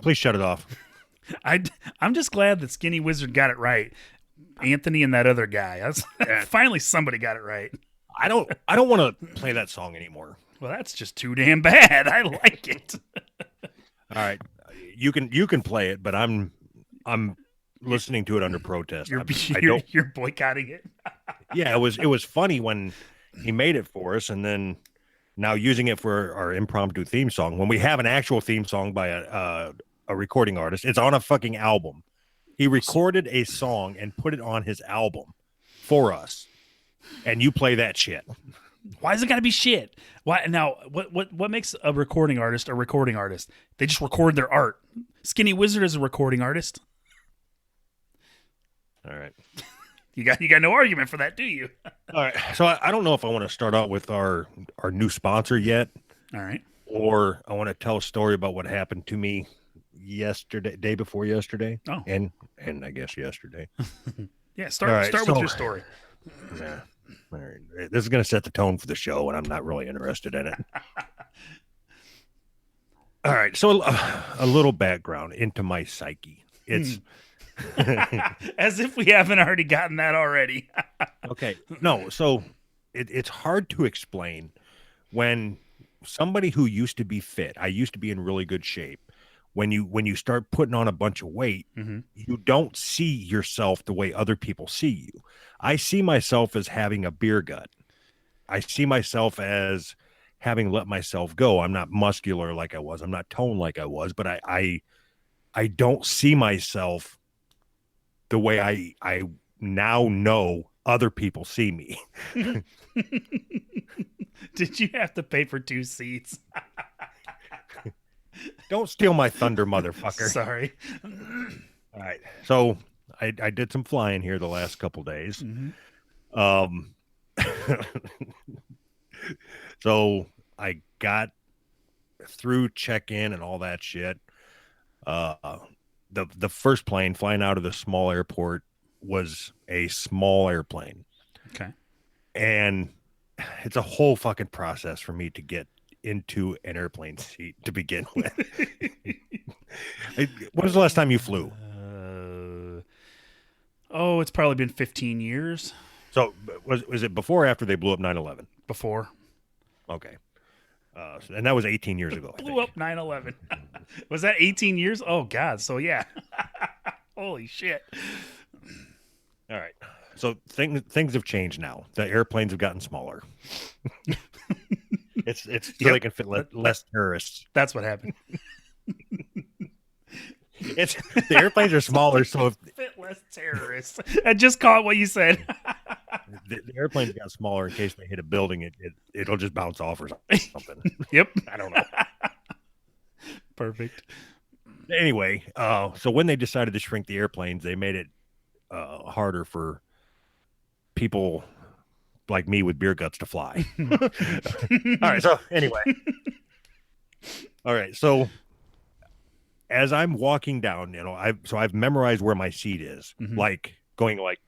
Please shut it off. I'm just glad that Skinny Wizard got it right. Anthony and that other guy. Finally, somebody got it right. I don't want to play that song anymore. Well, that's just too damn bad. I like it. All right, you can play it, but I'm listening to it under protest. You're boycotting it. Yeah, it was funny when he made it for us, and then now using it for our impromptu theme song. When we have an actual theme song by a recording artist, it's on a fucking album. He recorded a song and put it on his album for us, and you play that shit. Why is it got to be shit? Why now? What makes a recording artist a recording artist? They just record their art. Skinny Wizard is a recording artist. All right, you got no argument for that, do you? All right. So I don't know if I want to start out with our new sponsor yet. All right. Or I want to tell a story about what happened to me day before yesterday. Oh, and I guess yesterday. Yeah. Start with your story. Yeah. All right. This is going to set the tone for the show, and I'm not really interested in it. All right. So a little background into my psyche. It's as if we haven't already gotten that already. Okay. No. So it's hard to explain when somebody who used to be fit, I used to be in really good shape. When you start putting on a bunch of weight, you don't see yourself the way other people see you. I see myself as having a beer gut. I see myself as having let myself go. I'm not muscular like I was. I'm not toned like I was, but I don't see myself the way I now know other people see me. Did you have to pay for 2 seats? Don't steal my thunder, motherfucker. Sorry. All right. So I did some flying here the last couple days. So I got through check-in and all that shit. The first plane flying out of the small airport was a small airplane. Okay. And it's a whole fucking process for me to get into an airplane seat to begin with. When was the last time you flew? It's probably been 15 years. So was it before or after they blew up 9/11? Before. Okay. And that was 18 years ago. Blew up 9/11. Was that 18 years? Oh, God. So, yeah. Holy shit. All right. So things have changed now. The airplanes have gotten smaller. It's so they can fit less terrorists. That's what happened. The airplanes are smaller, so fit less terrorists. I just caught what you said. the airplanes got smaller in case they hit a building. It'll just bounce off or something. Yep. I don't know. Perfect. Anyway, so when they decided to shrink the airplanes, they made it harder for people like me with beer guts to fly. All right. So anyway, all right. So as I'm walking down, I've memorized where my seat is, like going like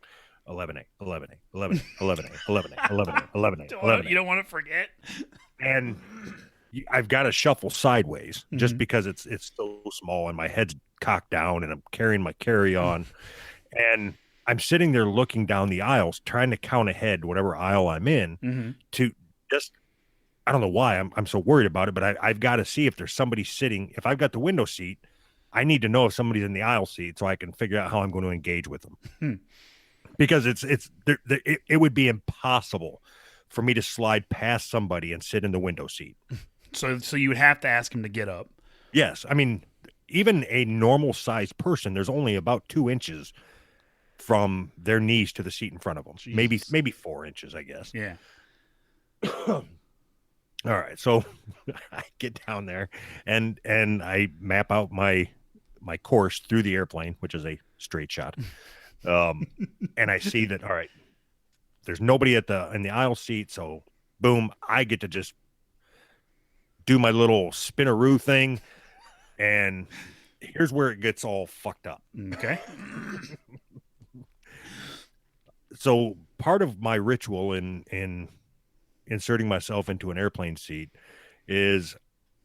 11A, 11A, 11A, 11A, 11A, 11A, 11A, 11A. You don't want to forget. And I've got to shuffle sideways just because it's so small and my head's cocked down and I'm carrying my carry-on and I'm sitting there looking down the aisles, trying to count ahead, whatever aisle I'm in, to just, I don't know why I'm so worried about it, but I've got to see if there's somebody sitting. If I've got the window seat, I need to know if somebody's in the aisle seat so I can figure out how I'm going to engage with them. Because it would be impossible for me to slide past somebody and sit in the window seat. So you would have to ask him to get up. Yes. I mean, even a normal sized person, there's only about 2 inches from their knees to the seat in front of them. Jeez. Maybe 4 inches, I guess. Yeah. All right. So I get down there and I map out my course through the airplane, which is a straight shot. And I see that, all right, there's nobody in the aisle seat. So boom, I get to just do my little spinaroo thing. And here's where it gets all fucked up. Okay. So part of my ritual in inserting myself into an airplane seat is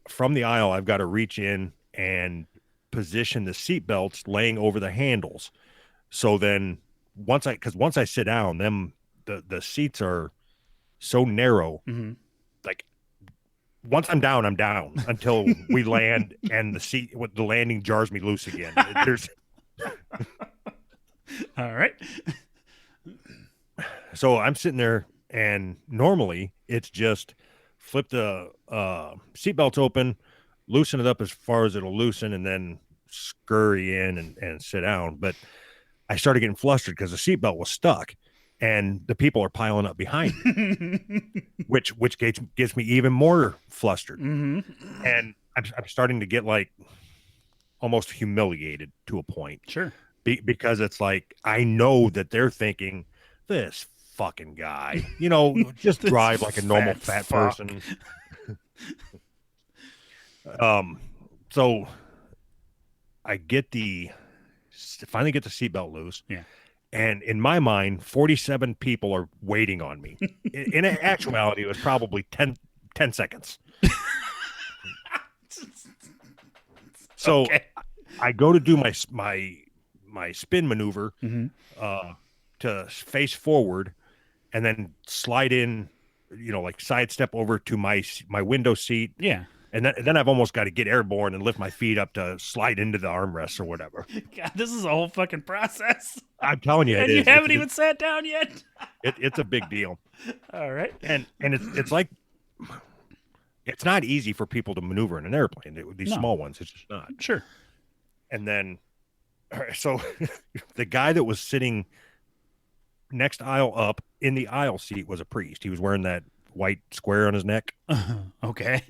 from the aisle, I've got to reach in and position the seat belts laying over the handles. So then once I sit down, the seats are so narrow. Mm-hmm. Like once I'm down until we land and the landing jars me loose again. There's All right. So I'm sitting there, and normally it's just flip the seatbelts open, loosen it up as far as it'll loosen, and then scurry in and sit down. But I started getting flustered because the seatbelt was stuck, and the people are piling up behind me, which gets me even more flustered. Mm-hmm. And I'm starting to get like almost humiliated to a point Sure. because it's like I know that they're thinking this fucking guy, just This drive like a normal fat fuck. person. So I finally get the seatbelt loose. Yeah. And in my mind, 47 people are waiting on me. In actuality, it was probably 10 seconds. So Okay. I go to do my spin maneuver Mm-hmm. to face forward and then slide in, like sidestep over to my window seat. Yeah. And then I've almost got to get airborne and lift my feet up to slide into the armrests or whatever. God, this is a whole fucking process. I'm telling you, And you haven't even sat down yet. It's a big deal. All right. And it's like it's not easy for people to maneuver in an airplane. These No. small ones, it's just not. Sure. And then, so the guy that was sitting next aisle up in the aisle seat was a priest. He was wearing that white square on his neck. Okay.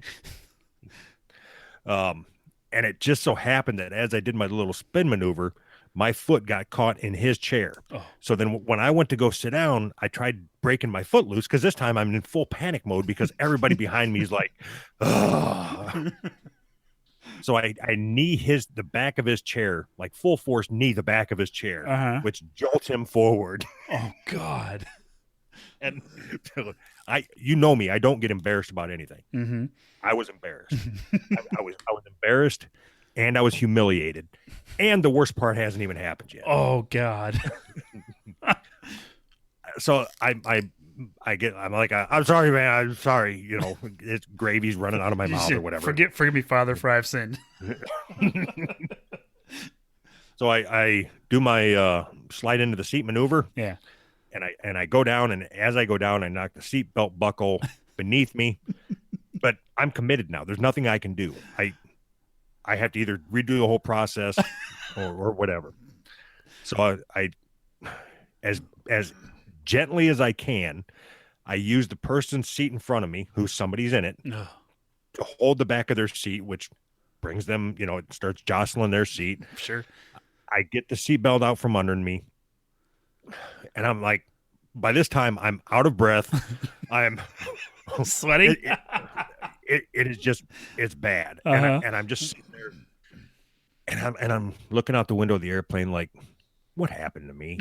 And it just so happened that as I did my little spin maneuver, my foot got caught in his chair. Oh. So then when I went to go sit down, I tried breaking my foot loose because this time I'm in full panic mode because everybody behind me is like, ugh. So I knee the back of his chair, like full force knee the back of his chair, which jolts him forward. Oh God. And you know me, I don't get embarrassed about anything. Mm-hmm. I was embarrassed. I was embarrassed, and I was humiliated. And the worst part hasn't even happened yet. Oh God. So I'm like, I'm sorry, man. I'm sorry. It's gravy's running out of my mouth or whatever. Forgive me, Father, for I've sinned. So I do my slide into the seat maneuver. Yeah. And I go down, and as I go down, I knock the seatbelt buckle beneath me. But I'm committed now. There's nothing I can do. I have to either redo the whole process or whatever. So I as gently as I can, I use the person's seat in front of me, who's somebody's in it, to hold the back of their seat, which brings them, it starts jostling their seat. Sure. I get the seatbelt out from under me, and I'm like, by this time, I'm out of breath. I'm sweating. It is just, it's bad. And I'm just sitting there, and I'm looking out the window of the airplane like, what happened to me?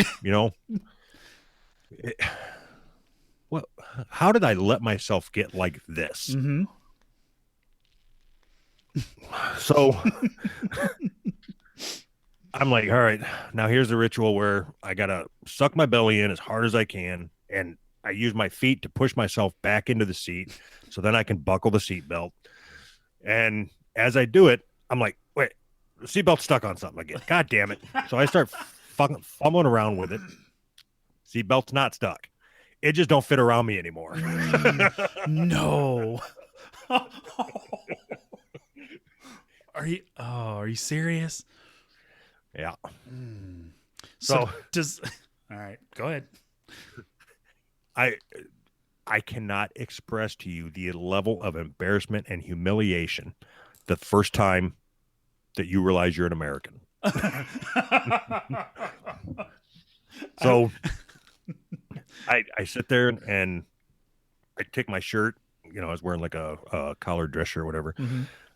How did I let myself get like this? Mm-hmm. So I'm like, all right, now here's the ritual where I got to suck my belly in as hard as I can. And I use my feet to push myself back into the seat so then I can buckle the seatbelt. And as I do it, I'm like, wait, the seatbelt's stuck on something again. God damn it. So I start fucking fumbling around with it. Seatbelt's not stuck. It just don't fit around me anymore. No. Are you serious? Yeah. So does all right, go ahead. I cannot express to you the level of embarrassment and humiliation the first time that you realize you're an American. So I sit there and I take my shirt, I was wearing like a collared dress shirt or whatever,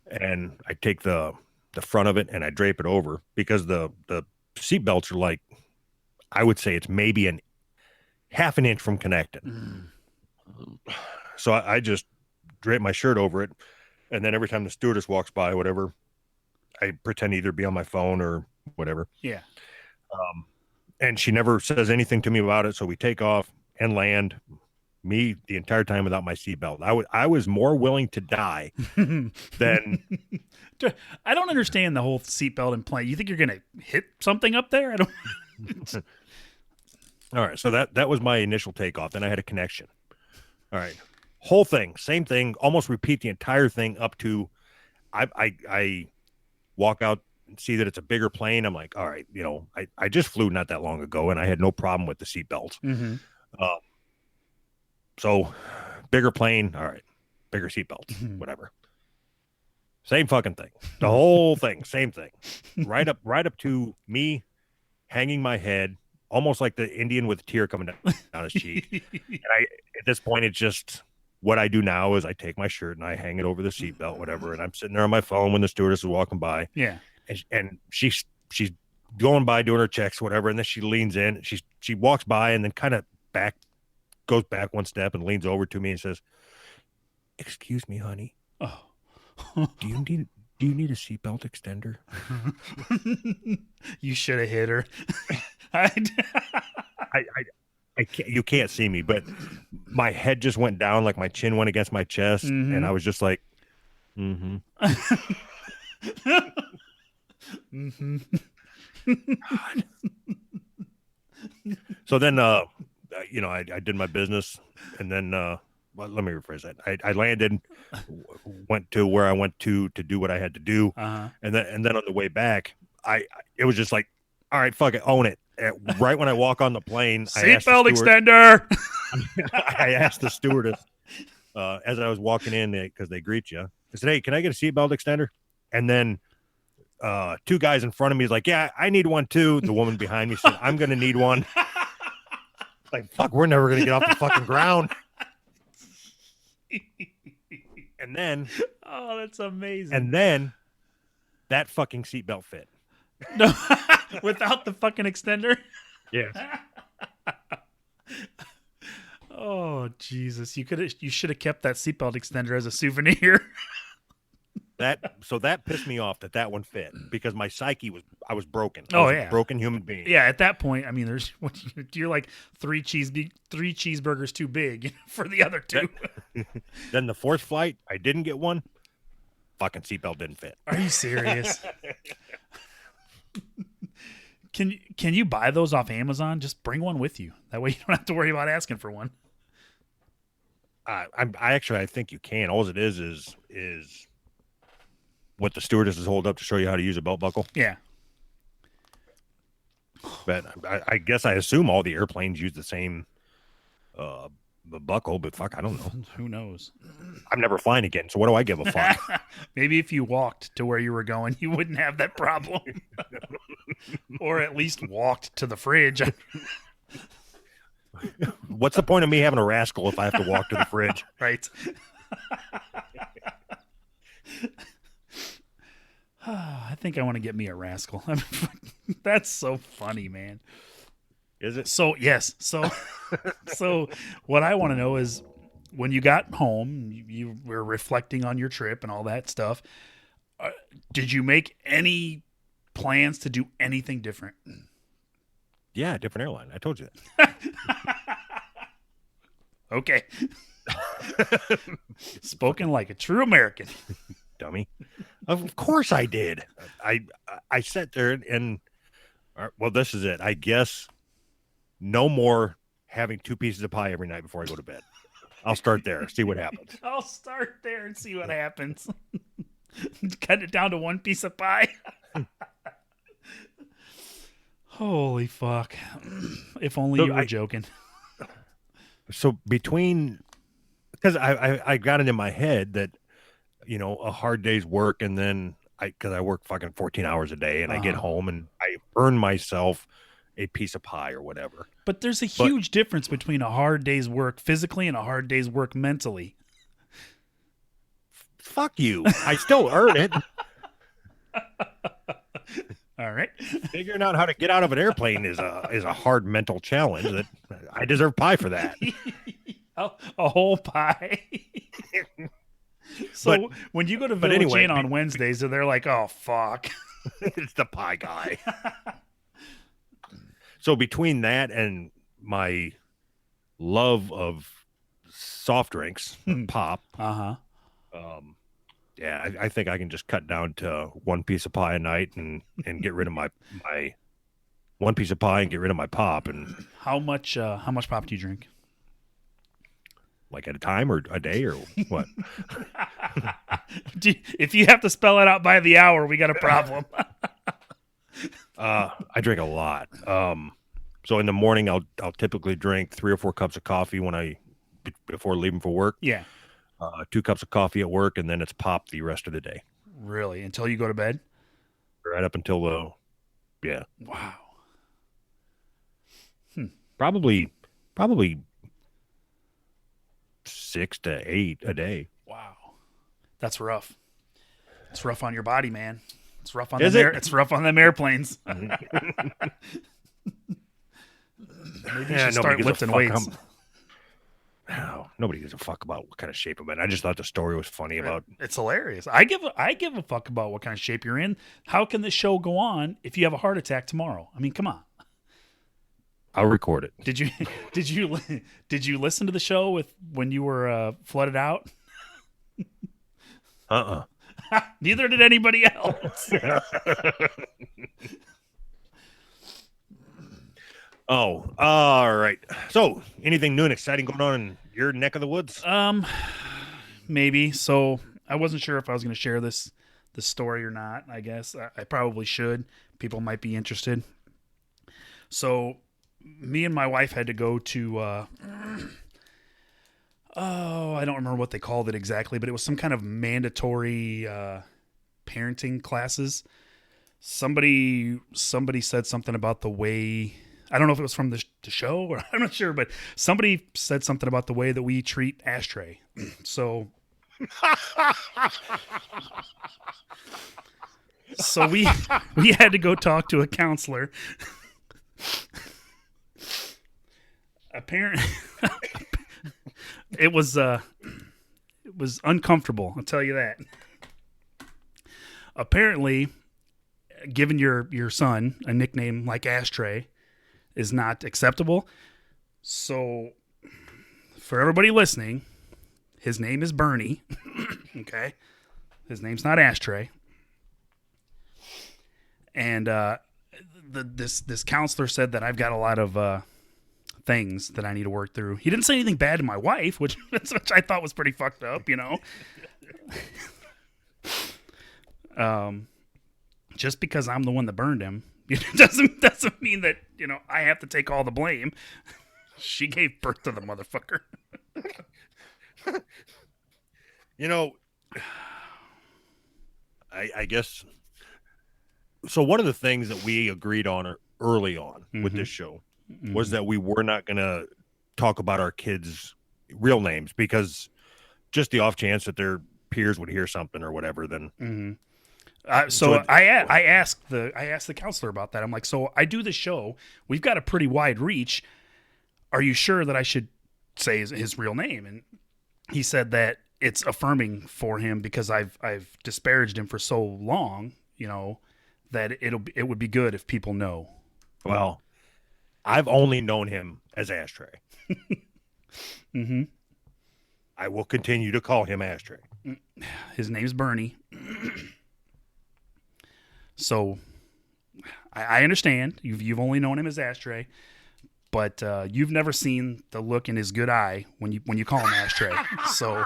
and I take the front of it and I drape it over because the seat belts are like, I would say it's maybe half an inch from connecting. So I just drape my shirt over it, and then every time the stewardess walks by, whatever, I pretend to either be on my phone or whatever. Yeah. And she never says anything to me about it. So we take off and land. Me the entire time without my seatbelt. I was more willing to die than. I don't understand the whole seatbelt and plane. You think you're gonna hit something up there? I don't. All right, so that was my initial takeoff. Then I had a connection. All right, whole thing, same thing, almost repeat the entire thing up to. I walk out and see that it's a bigger plane. I'm like, all right, I just flew not that long ago, and I had no problem with the seatbelts. Mm-hmm. So, bigger plane, all right, bigger seatbelts, whatever. Same fucking thing. The whole thing, same thing. Right up to me hanging my head, almost like the Indian with a tear coming down his cheek. And at this point, it's just what I do now is I take my shirt and I hang it over the seatbelt, whatever. And I'm sitting there on my phone when the stewardess is walking by. Yeah. And she's going by doing her checks, whatever. And then she leans in. She walks by and then kind of goes back one step and leans over to me and says, "Excuse me, honey. Oh. Do you need a seatbelt extender?" You should have hit her. I can't, you can't see me, but my head just went down, like my chin went against my chest, and I was just like, mm-hmm. Mm-hmm. God. So then, I did my business, and then, well, let me rephrase that. I landed, went to where I went to do what I had to do, and then on the way back, it was just like, all right, fuck it, own it. Right when I walk on the plane, seatbelt extender. I asked the stewardess as I was walking in, because they greet you. I said, "Hey, can I get a seatbelt extender?" And then two guys in front of me is like, "Yeah, I need one too." The woman behind me said, "I'm going to need one." Like, fuck, we're never going to get off the fucking ground. And then, oh, that's amazing. And then that fucking seatbelt fit. No, without the fucking extender. Yes. Oh Jesus! You should have kept that seatbelt extender as a souvenir. So that pissed me off that one fit, because my psyche I was broken. I was a broken human being. Yeah, at that point, I mean, you're like three cheeseburgers too big for the other two. Then the fourth flight, I didn't get one. Fucking seatbelt didn't fit. Are you serious? Can you buy those off Amazon? Just bring one with you. That way you don't have to worry about asking for one. I think you can. All it is what the stewardesses hold up to show you how to use a belt buckle. Yeah. But I guess I assume all the airplanes use the same buckle, but fuck, I don't know. Who knows? I'm never flying again, so what do I give a fuck? Maybe if you walked to where you were going, you wouldn't have that problem. Or at least walked to the fridge. What's the point of me having a rascal if I have to walk to the fridge? Right. I think I want to get me a rascal. That's so funny, man. Is it? So, yes. So what I want to know is, when you got home, you were reflecting on your trip and all that stuff. Did you make any plans to do anything different? Yeah, different airline. I told you that. Okay. Spoken like a true American. Dummy. Of course I did. I sat there and well, this is it. I guess no more having two pieces of pie every night before I go to bed. I'll start there. See what happens. I'll start there and see what happens. Cut it down to one piece of pie. Holy fuck. If only you were joking. So because I got it in my head that, a hard day's work, and then because I work fucking 14 hours a day, and I get home and I earn myself a piece of pie or whatever. But there's a huge difference between a hard day's work physically and a hard day's work mentally. Fuck you. I still earn it. All right. Figuring out how to get out of an airplane is a hard mental challenge that I deserve pie for that. A whole pie. But So when you go to but Village anyway, Inn on Wednesdays, they're like, "Oh fuck." it's the pie guy. So between that and my love of soft drinks or pop, Uh-huh. um, yeah, I think I can just cut down to one piece of pie a night and get rid of my one piece of pie and get rid of my pop, and How much pop do you drink? like at a time or a day or what? If you have to spell it out by the hour, we got a problem. I drink a lot. So in the morning I'll typically drink 3 or 4 cups of coffee before leaving for work. Yeah. 2 cups of coffee at work, and then it's pop the rest of the day, Really? Until you go to bed? right up until yeah, Wow. probably 6 to 8 a day. Wow. That's rough. It's rough on your body, man. It's rough on Is them it? it's rough on them airplanes. Mhm. Maybe you should start lifting weights. No, nobody gives a fuck about what kind of shape I'm in. I just thought the story was funny about. It's hilarious. I give a fuck about what kind of shape you're in. How can this show go on if you have a heart attack tomorrow? I mean, come on. I'll record it. Did you did you listen to the show with when you were flooded out? Neither did anybody else. Oh, all right. So, anything new and exciting going on in your neck of the woods? Maybe. So I wasn't sure if I was going to share this story or not. I guess I probably should. People might be interested. So me and my wife had to go to I don't remember what they called it exactly, but it was some kind of mandatory parenting classes. Somebody said something about the way, I don't know if it was from the show or I'm not sure, but somebody said something about the way that we treat ashtray. So we had to go talk to a counselor. Apparently it was uncomfortable, I'll tell you that. Apparently, giving your son a nickname like Ashtray is not acceptable. So, for everybody listening, his name is Bernie. Okay? His name's not Ashtray. And this counselor said that I've got a lot of things that I need to work through. He didn't say anything bad to my wife, which I thought was pretty fucked up, you know. Just because I'm the one that burned him, doesn't mean that, you know, I have to take all the blame. She gave birth to the motherfucker. You know, I guess. So one of the things that we agreed on early on with this show was that we were not going to talk about our kids' real names, because just the off chance that their peers would hear something or whatever, then. I asked the counselor about that. I'm like, so I do the show. We've got a pretty wide reach. Are you sure that I should say his real name? And he said that it's affirming for him because I've disparaged him for so long, you know, that it would be good if people know. Well, I've only known him as Ashtray. I will continue to call him Ashtray. His name's Bernie. So I understand you've only known him as Ashtray, but you've never seen the look in his good eye when you call him Ashtray. So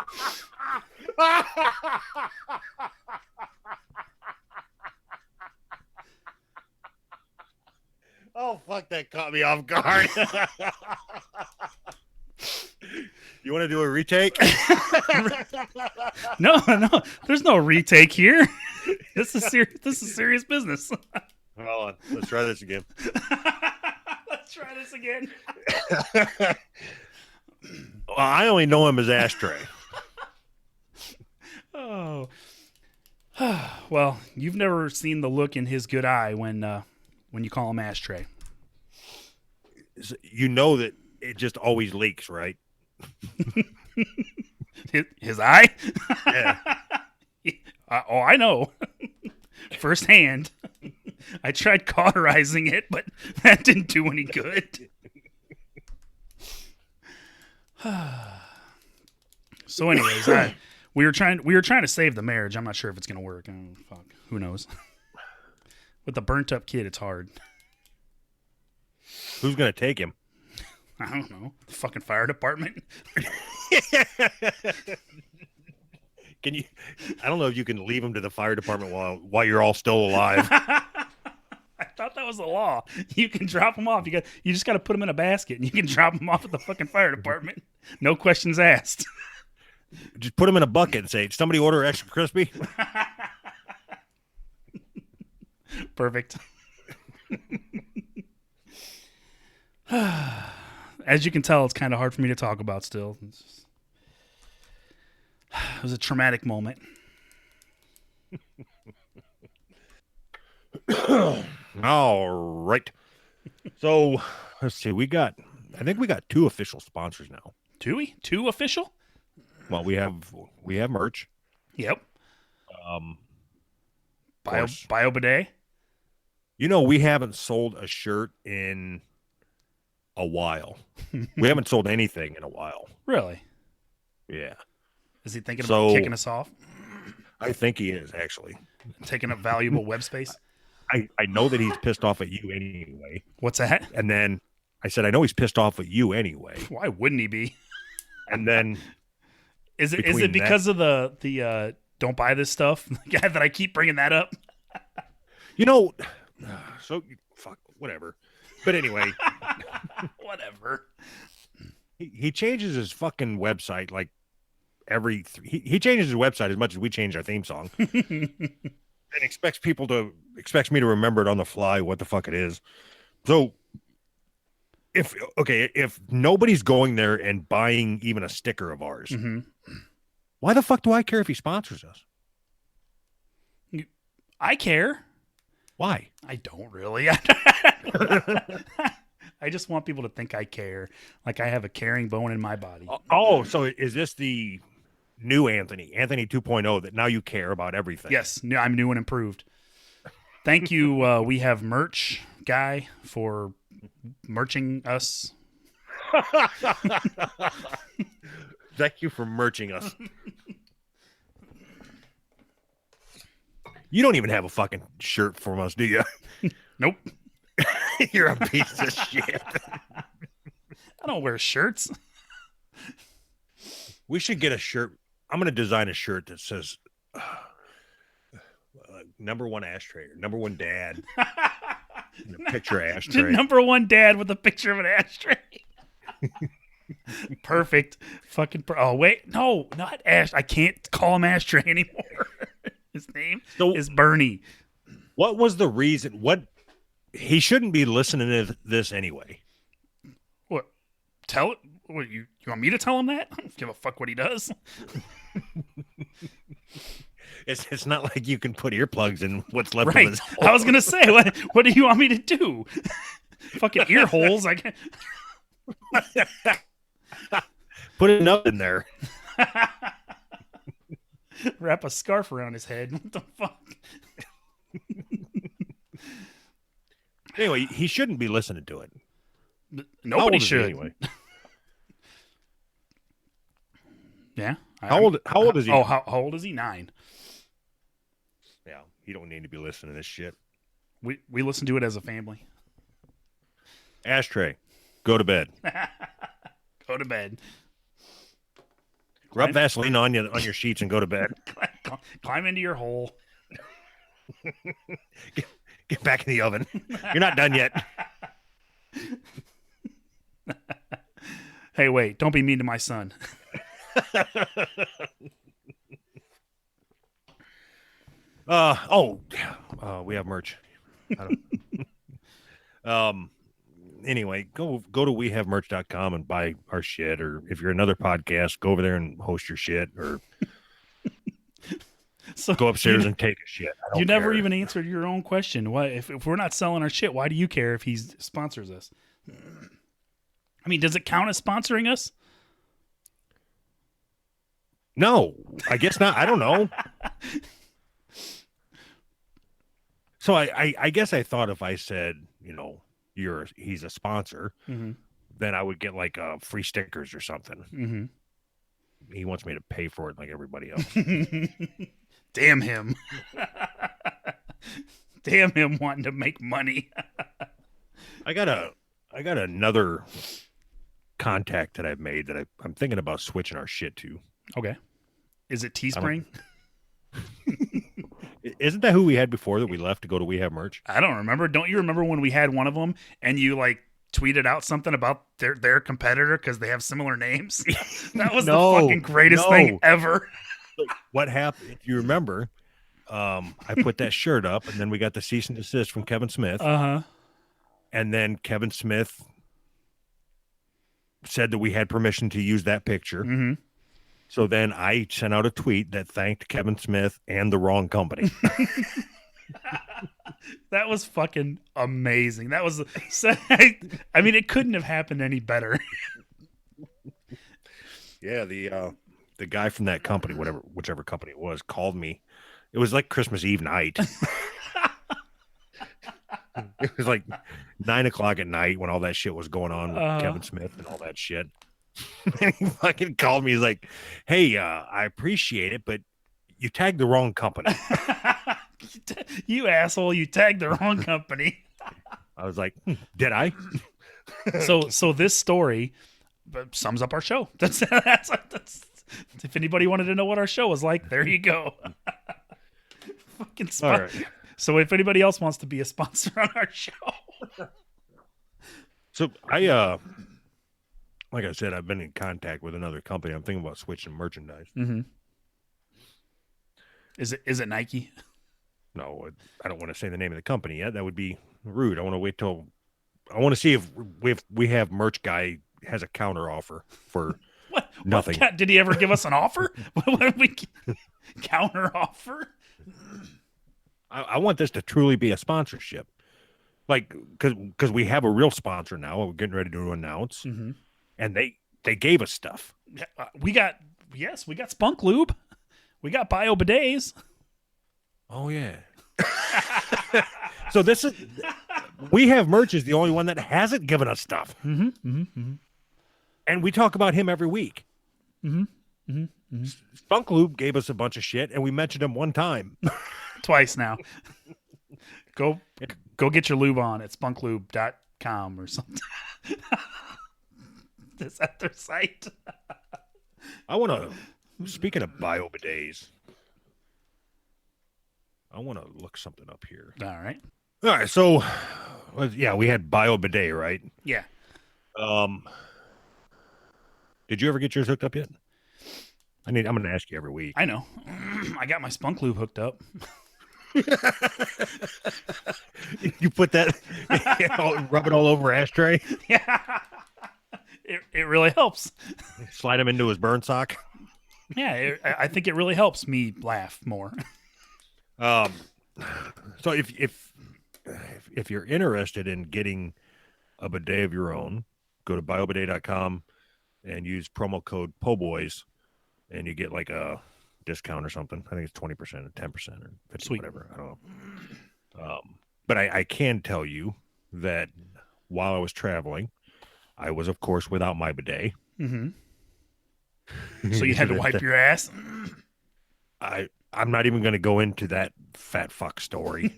oh, fuck, that caught me off guard. You want to do a retake? No, there's no retake here. This is serious business. Hold on, let's try this again. Let's try this again. Well, I only know him as Ashtray. Oh. Well, you've never seen the look in his good eye when you call him Ashtray. You know that it just always leaks, right? His eye? Yeah. I know firsthand. I tried cauterizing it, but that didn't do any good. So, anyways, we were trying to save the marriage. I'm not sure if it's gonna work. Fuck, who knows? With the burnt up kid, it's hard. Who's gonna take him? I don't know. The fucking fire department. Can you? I don't know if you can leave him to the fire department while you're all still alive. I thought that was the law. You can drop them off. You just got to put them in a basket, and you can drop them off at the fucking fire department. No questions asked. Just put them in a bucket and say, "Somebody order extra crispy." Perfect. As you can tell, it's kind of hard for me to talk about still. It was a traumatic moment. All right. So let's see. I think we got 2 official sponsors now. Two official? Well, we have merch. Yep. Bio Bidet. You know, we haven't sold a shirt in a while. We haven't sold anything in a while. Really? Yeah. Is he thinking about kicking us off? I think he is, actually. Taking up valuable web space? I know that he's pissed off at you anyway. What's that? And then I said, I know he's pissed off at you anyway. Why wouldn't he be? And then is it because of the don't buy this stuff? Yeah, that I keep bringing that up. You know, so fuck whatever. But anyway, whatever. He changes his fucking website like he changes his website as much as we change our theme song. And expects me to remember it on the fly what the fuck it is. So if nobody's going there and buying even a sticker of ours, why the fuck do I care if he sponsors us? I care. Why? I don't really. I just want people to think I care. Like I have a caring bone in my body. Oh, so is this the new Anthony 2.0, that now you care about everything? Yes, I'm new and improved. Thank you. We have merch guy for merching us. Thank you for merching us. You don't even have a fucking shirt from us, do you? Nope. You're a piece of shit. I don't wear shirts. We should get a shirt. I'm going to design a shirt that says number 1 ashtray, or number 1 dad. And a picture ashtray. Number 1 dad with a picture of an ashtray. Perfect. Fucking. Oh, wait. No, not Ash. I can't call him Ashtray anymore. His name is Bernie. What was the reason? He shouldn't be listening to this anyway. What? Tell it. What, you want me to tell him that? I don't give a fuck what he does. It's not like you can put earplugs in what's left right. of his hole. I was gonna say, what do you want me to do? Fucking ear holes. I can't. Put a nut in there. Wrap a scarf around his head. What the fuck? Anyway, he shouldn't be listening to it. Nobody should. Anyway. Yeah. How old is he? Oh, how old is he? 9. Yeah, you don't need to be listening to this shit. We listen to it as a family. Ashtray, go to bed. Go to bed. Rub Vaseline on your sheets and go to bed. Climb into your hole. Get back in the oven. You're not done yet. Hey, wait! Don't be mean to my son. We have merch. Anyway, go to wehavemerch.com and buy our shit, or if you're another podcast, go over there and host your shit, or so go upstairs and take a shit. You never even answered your own question. Why, if we're not selling our shit, why do you care if he sponsors us? I mean, does it count as sponsoring us? No, I guess not. I don't know. So I guess I thought if I said, he's a sponsor, Mm-hmm. then I would get like free stickers or something. Mm-hmm. He wants me to pay for it like everybody else. Damn him. Damn him wanting to make money. I got another contact that I've made that I'm thinking about switching our shit to. Okay. Is it I don't. Teespring? Isn't that who we had before that we left to go to We Have Merch? I don't remember. Don't you remember when we had one of them and you like tweeted out something about their competitor because they have similar names? That was the fucking greatest thing ever. What happened? If you remember, I put that shirt up, and then we got the cease and desist from Kevin Smith. Uh-huh. And then Kevin Smith said that we had permission to use that picture. Mm-hmm. So then I sent out a tweet that thanked Kevin Smith and the wrong company. That was fucking amazing. That was, I mean, it couldn't have happened any better. Yeah, the guy from that company, whichever company it was, called me. It was like Christmas Eve night. It was like 9:00 at night when all that shit was going on with Kevin Smith and all that shit. And he fucking called me. He's like, "Hey, I appreciate it, but you tagged the wrong company." You asshole! You tagged the wrong company. I was like, "Did I?" So this story sums up our show. That's if anybody wanted to know what our show was like, there you go. Fucking all right. So if anybody else wants to be a sponsor on our show. So like I said, I've been in contact with another company. I'm thinking about switching merchandise. Mm-hmm. Is it Nike? No, I don't want to say the name of the company yet. That would be rude. I want to wait till I want to see if we have merch guy has a counter offer for nothing. Did he ever give us an offer? What did we counter offer? I want this to truly be a sponsorship, like because we have a real sponsor now. We're getting ready to announce, mm-hmm. and they gave us stuff. We got Spunk Lube, we got Bio Bidets. Oh yeah. So this is We Have Merch is the only one that hasn't given us stuff, mm-hmm. Mm-hmm. Mm-hmm. and we talk about him every week. Mm-hmm. Mm-hmm. Mm-hmm. Spunk Lube gave us a bunch of shit, and we mentioned him one time. Twice now. Go get your lube on at spunklube.com or something. Is that their site? I want to, speaking of bio bidets, I want to look something up here. All right. All right. So, yeah, we had bio bidet, right? Yeah. Did you ever get yours hooked up yet? I'm going to ask you every week. I know. I got my Spunk Lube hooked up. You put that, rub it all over ashtray. Yeah. It really helps. Slide him into his burn sock. Yeah, I think it really helps me laugh more. So if you're interested in getting a bidet of your own, go to biobidet.com and use promo code POBOYS, and you get like a discount or something. I think it's 20% or 10% or 50, Sweet. Whatever. I don't know. But I can tell you that while I was traveling, I was, of course, without my bidet. Mm-hmm. So you had to wipe your ass? I'm not even going to go into that fat fuck story.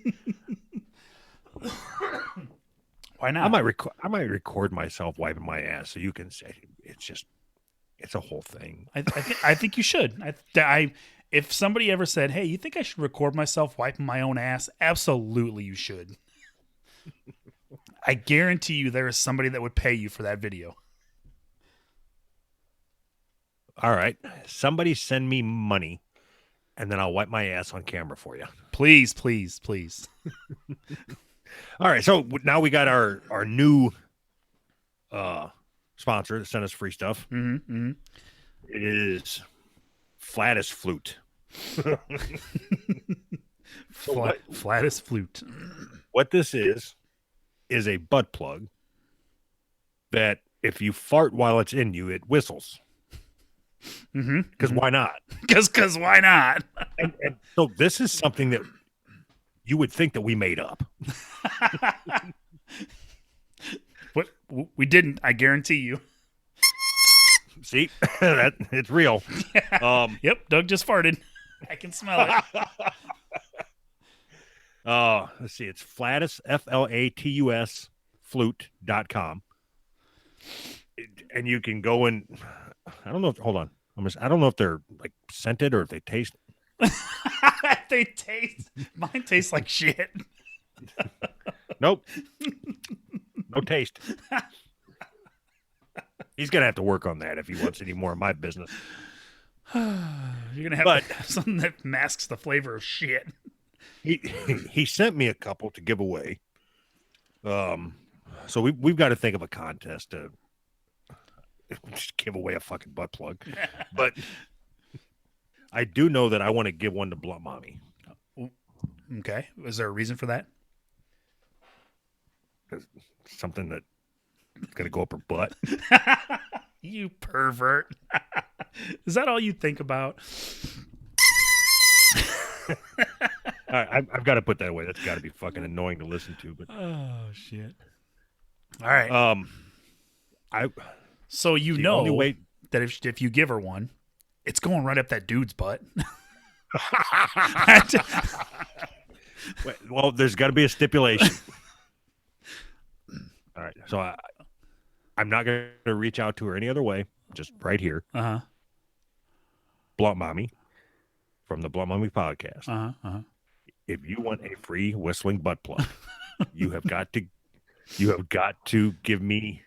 Why not? I might record myself wiping my ass so you can say it's a whole thing. I think you should. If somebody ever said, "Hey, you think I should record myself wiping my own ass?" Absolutely, you should. I guarantee you, there is somebody that would pay you for that video. All right, somebody send me money, and then I'll wipe my ass on camera for you. Please, please, please. All right, so now we got our new sponsor that sent us free stuff. Mm-hmm, mm-hmm. It is flatusflute. Flatusflute. What this is a butt plug that if you fart while it's in you, it whistles. Mm-hmm. Because why not? Because why not? And so this is something that you would think that we made up. What we didn't, I guarantee you. See, that it's real. Yep, Doug just farted. I can smell it. Let's see. It's flatus, Flatus, flute.com. And you can go and I don't know if, hold on. I don't know if they're like scented or if they taste. They taste. Mine tastes like shit. Nope. No taste. He's going to have to work on that if he wants any more of my business. You're gonna have to have something that masks the flavor of shit. He sent me a couple to give away. So we've got to think of a contest to just give away a fucking butt plug. But I do know that I want to give one to Blunt Mommy. Okay, is there a reason for that? Something that's gonna go up her butt. You pervert. Is that all you think about? All right, I've got to put that away. That's got to be fucking annoying to listen to. But oh shit! All right. So you know that if you give her one, it's going right up that dude's butt. Well, there's got to be a stipulation. All right, so I'm not going to reach out to her any other way. Just right here. Blunt Mommy from the Blunt Mommy podcast. If you want a free whistling butt plug, you have got to give me.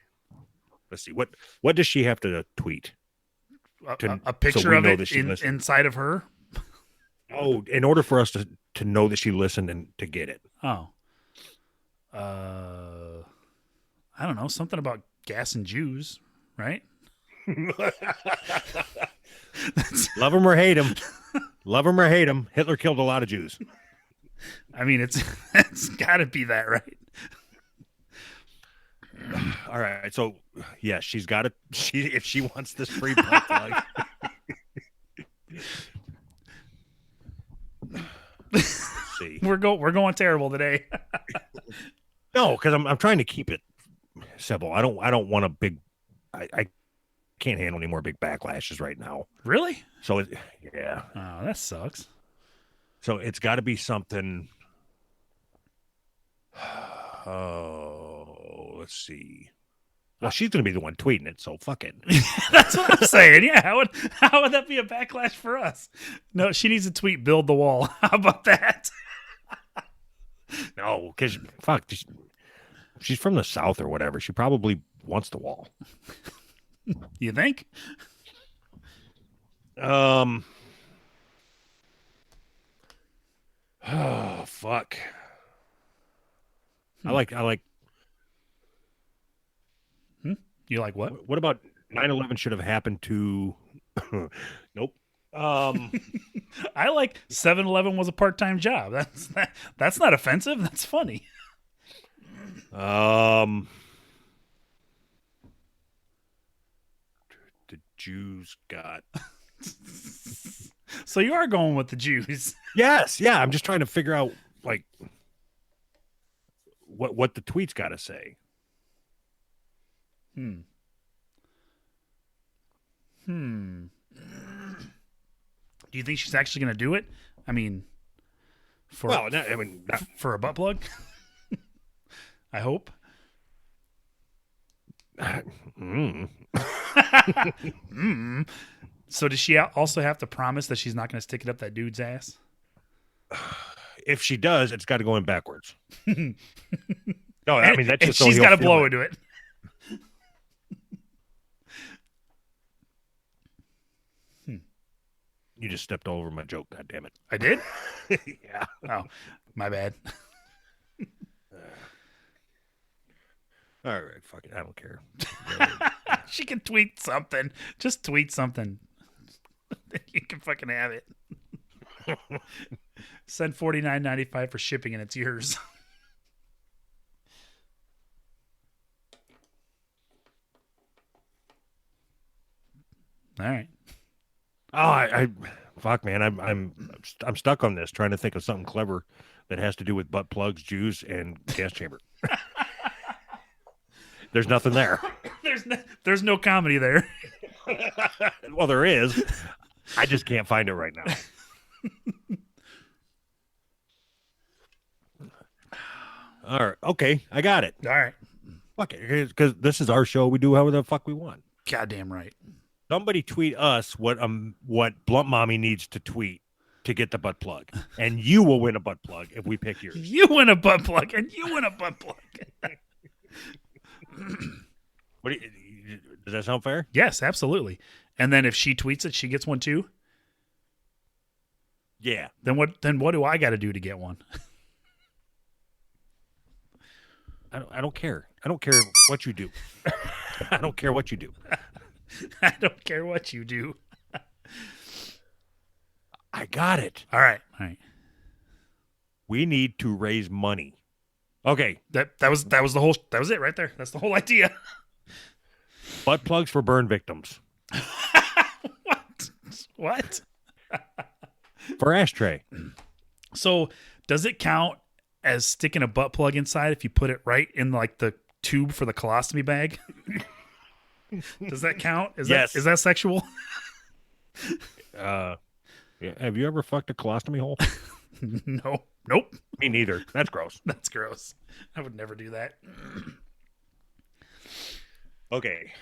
Let's see, what does she have to tweet? A picture of it inside of her. Oh, in order for us to know that she listened and to get it. Oh. I don't know, something about gas and Jews, right? Love him or hate him. Love him or hate him. Hitler killed a lot of Jews. I mean, it's got to be that, right? All right. So, yeah, she's got to. If she wants this free butt plug. See, we're going terrible today. No, because I'm trying to keep it simple. I don't want a big. I can't handle any more big backlashes right now. Really? So yeah. Oh, that sucks. So it's got to be something. Oh, let's see. Well, she's going to be the one tweeting it, so fuck it. That's what I'm saying. Yeah, how would that be a backlash for us? No, she needs to tweet "build the wall." How about that? No, because fuck, she's from the South or whatever. She probably wants the wall. You think? Oh fuck. I like. You like what? What about 9/11 should have happened to? Nope. I like 7-Eleven was a part-time job. That's not offensive. That's funny. The Jews got. So you are going with the Jews? Yes. Yeah. I'm just trying to figure out like what the tweet's got to say. Do you think she's actually going to do it? I mean, for a butt plug. I hope. So does she also have to promise that she's not going to stick it up that dude's ass? If she does, it's got to go in backwards. No, I mean that's just so she's got to blow into it. You just stepped all over my joke. God damn it! I did. Yeah. Oh, my bad. All right, fuck it. I don't care. She can tweet something. Just tweet something. You can fucking have it. Send $49.95 for shipping, and it's yours. All right. Oh, fuck, man, I'm stuck on this, trying to think of something clever that has to do with butt plugs, Jews, and gas chamber. There's nothing there. There's no comedy there. Well, there is. I just can't find it right now. All right. Okay. I got it. All right. Fuck it. Because this is our show. We do however the fuck we want. Goddamn right. Somebody tweet us what Blunt Mommy needs to tweet to get the butt plug. And you will win a butt plug if we pick yours. You win a butt plug, and you win a butt plug. Does that sound fair? Yes, absolutely. And then if she tweets it, she gets one too. Yeah. Then what do I got to do to get one? I don't care. I don't care what you do. I don't care what you do. I don't care what you do. I got it. All right. We need to raise money. Okay. That was it right there. That's the whole idea. Butt plugs for burn victims. What? For ashtray. So does it count as sticking a butt plug inside if you put it right in like the tube for the colostomy bag? Does that count? Yes. Is that sexual? Yeah. Have you ever fucked a colostomy hole? No. Nope. Me neither. That's gross. That's gross. I would never do that. Okay.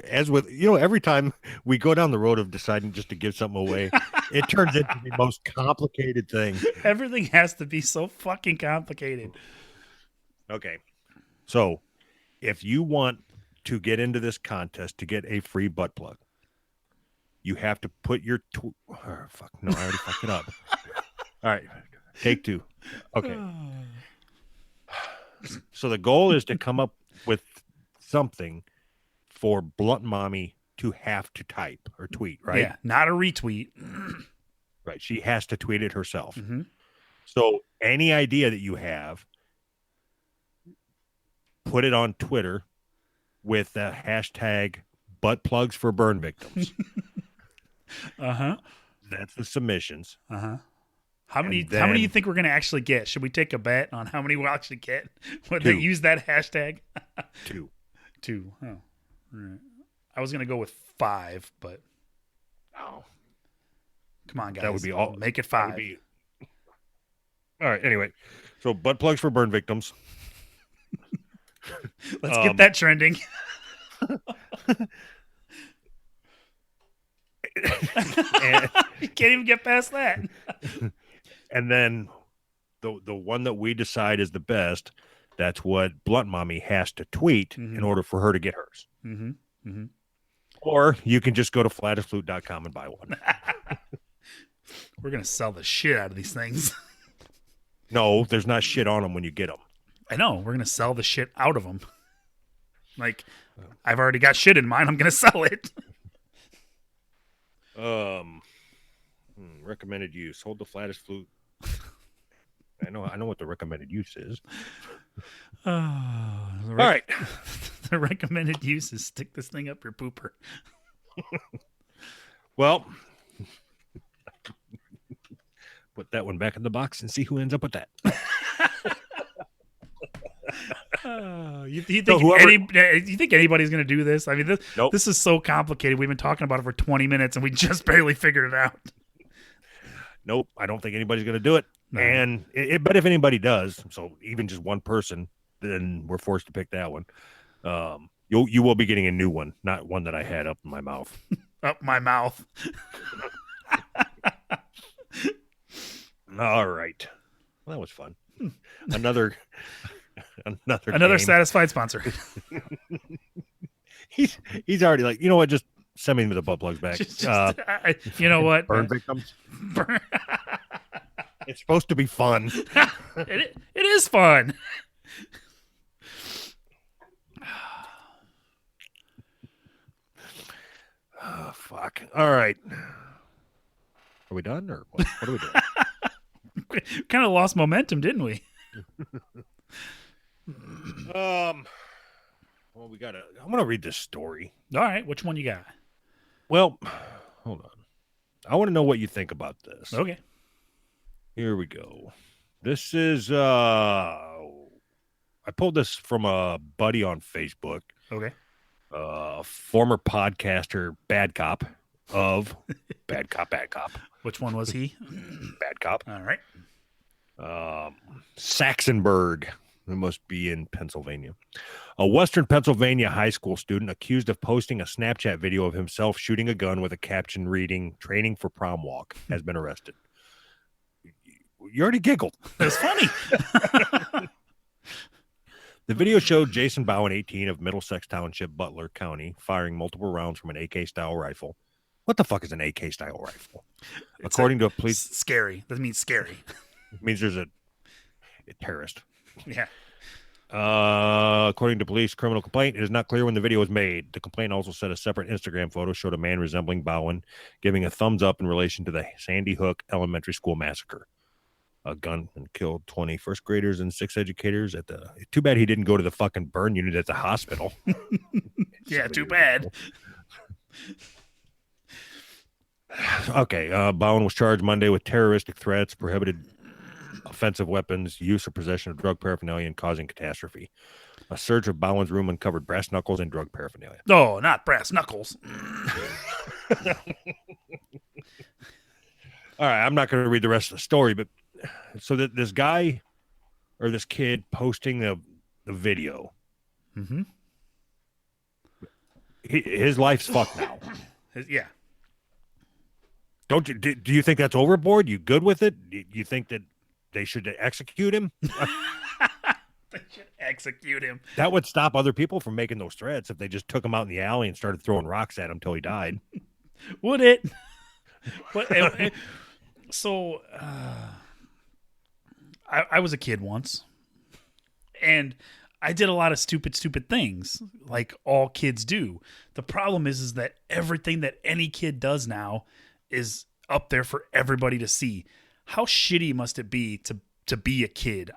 As with, every time we go down the road of deciding just to give something away, it turns into the most complicated thing. Everything has to be so fucking complicated. Okay. So if you want to get into this contest to get a free butt plug, you have to put your fuck no, I already fucked it up. All right, take two. Okay. So the goal is to come up with something for Blunt Mommy to have to type or tweet, right? Yeah, not a retweet. Right. She has to tweet it herself. Mm-hmm. So any idea that you have, put it on Twitter with the hashtag butt plugs for burn victims. Uh-huh. That's the submissions. Uh-huh. How many do you think we're going to actually get? Should we take a bet on how many we'll actually get when they use that hashtag? Two. Oh. All right. I was going to go with 5, but oh. Come on, guys. That would be all. Make it 5. All right. Anyway, so butt plugs for burn victims. Let's get that trending. You can't even get past that. And then the one that we decide is the best, that's what Blunt Mommy has to tweet in order for her to get hers. Mm-hmm. Mm-hmm. Or you can just go to flatusflute.com and buy one. We're going to sell the shit out of these things. No, there's not shit on them when you get them. I know. We're going to sell the shit out of them. Like, I've already got shit in mine. I'm going to sell it. Recommended use. Hold the flattest flute. I know what the recommended use is. All right. The recommended use is stick this thing up your pooper. Well, put that one back in the box and see who ends up with that. You think anybody's going to do this? I mean, Nope. This is so complicated. We've been talking about it for 20 minutes and we just barely figured it out. Nope, I don't think anybody's going to do it. No. And but if anybody does, so even just one person, then we're forced to pick that one. You will be getting a new one, not one that I had up in my mouth. Up my mouth. All right. Well, that was fun. Another satisfied sponsor. He's already like, you know what? Just send me the butt plugs back. You know what? Burn victims. It's supposed to be fun. It is fun. Oh, fuck. All right. Are we done or what are we doing? Kind of lost momentum, didn't we? Well, I'm gonna read this story. All right, which one you got? Well, hold on. I want to know what you think about this. Okay. Here we go. This is I pulled this from a buddy on Facebook, Okay. former podcaster Bad Cop of Bad Cop, Which one was he? Bad Cop. All right. Saxonburg. It must be in Pennsylvania. A Western Pennsylvania high school student accused of posting a Snapchat video of himself shooting a gun with a caption reading "Training for Prom Walk" has been arrested. You already giggled. That's funny. The video showed Jason Bowen, 18, of Middlesex Township, Butler County, firing multiple rounds from an AK-style rifle. What the fuck is an AK-style rifle? According to a police... Scary. That means scary. It means there's a terrorist. Yeah. According to police criminal complaint, it is not clear when the video was made. The complaint also said a separate Instagram photo showed a man resembling Bowen giving a thumbs up in relation to the Sandy Hook Elementary School massacre. A gun and killed 20 first graders and 6 educators at the... Too bad he didn't go to the fucking burn unit at the hospital. Yeah, too bad. Okay, Bowen was charged Monday with terroristic threats, prohibited offensive weapons, use or possession of drug paraphernalia, and causing catastrophe. A search of Bowen's room uncovered brass knuckles and drug paraphernalia. No, not brass knuckles. All right, I'm not going to read the rest of the story, but so that this guy or this kid posting the video, his life's fucked now. Yeah. Don't you? Do you think that's overboard? You good with it? Do you think that they should execute him? They should execute him. That would stop other people from making those threats if they just took him out in the alley and started throwing rocks at him until he died. Would it? But so I was a kid once, and I did a lot of stupid things, like all kids do. The problem is that everything that any kid does now is up there for everybody to see. How shitty must it be to be a kid?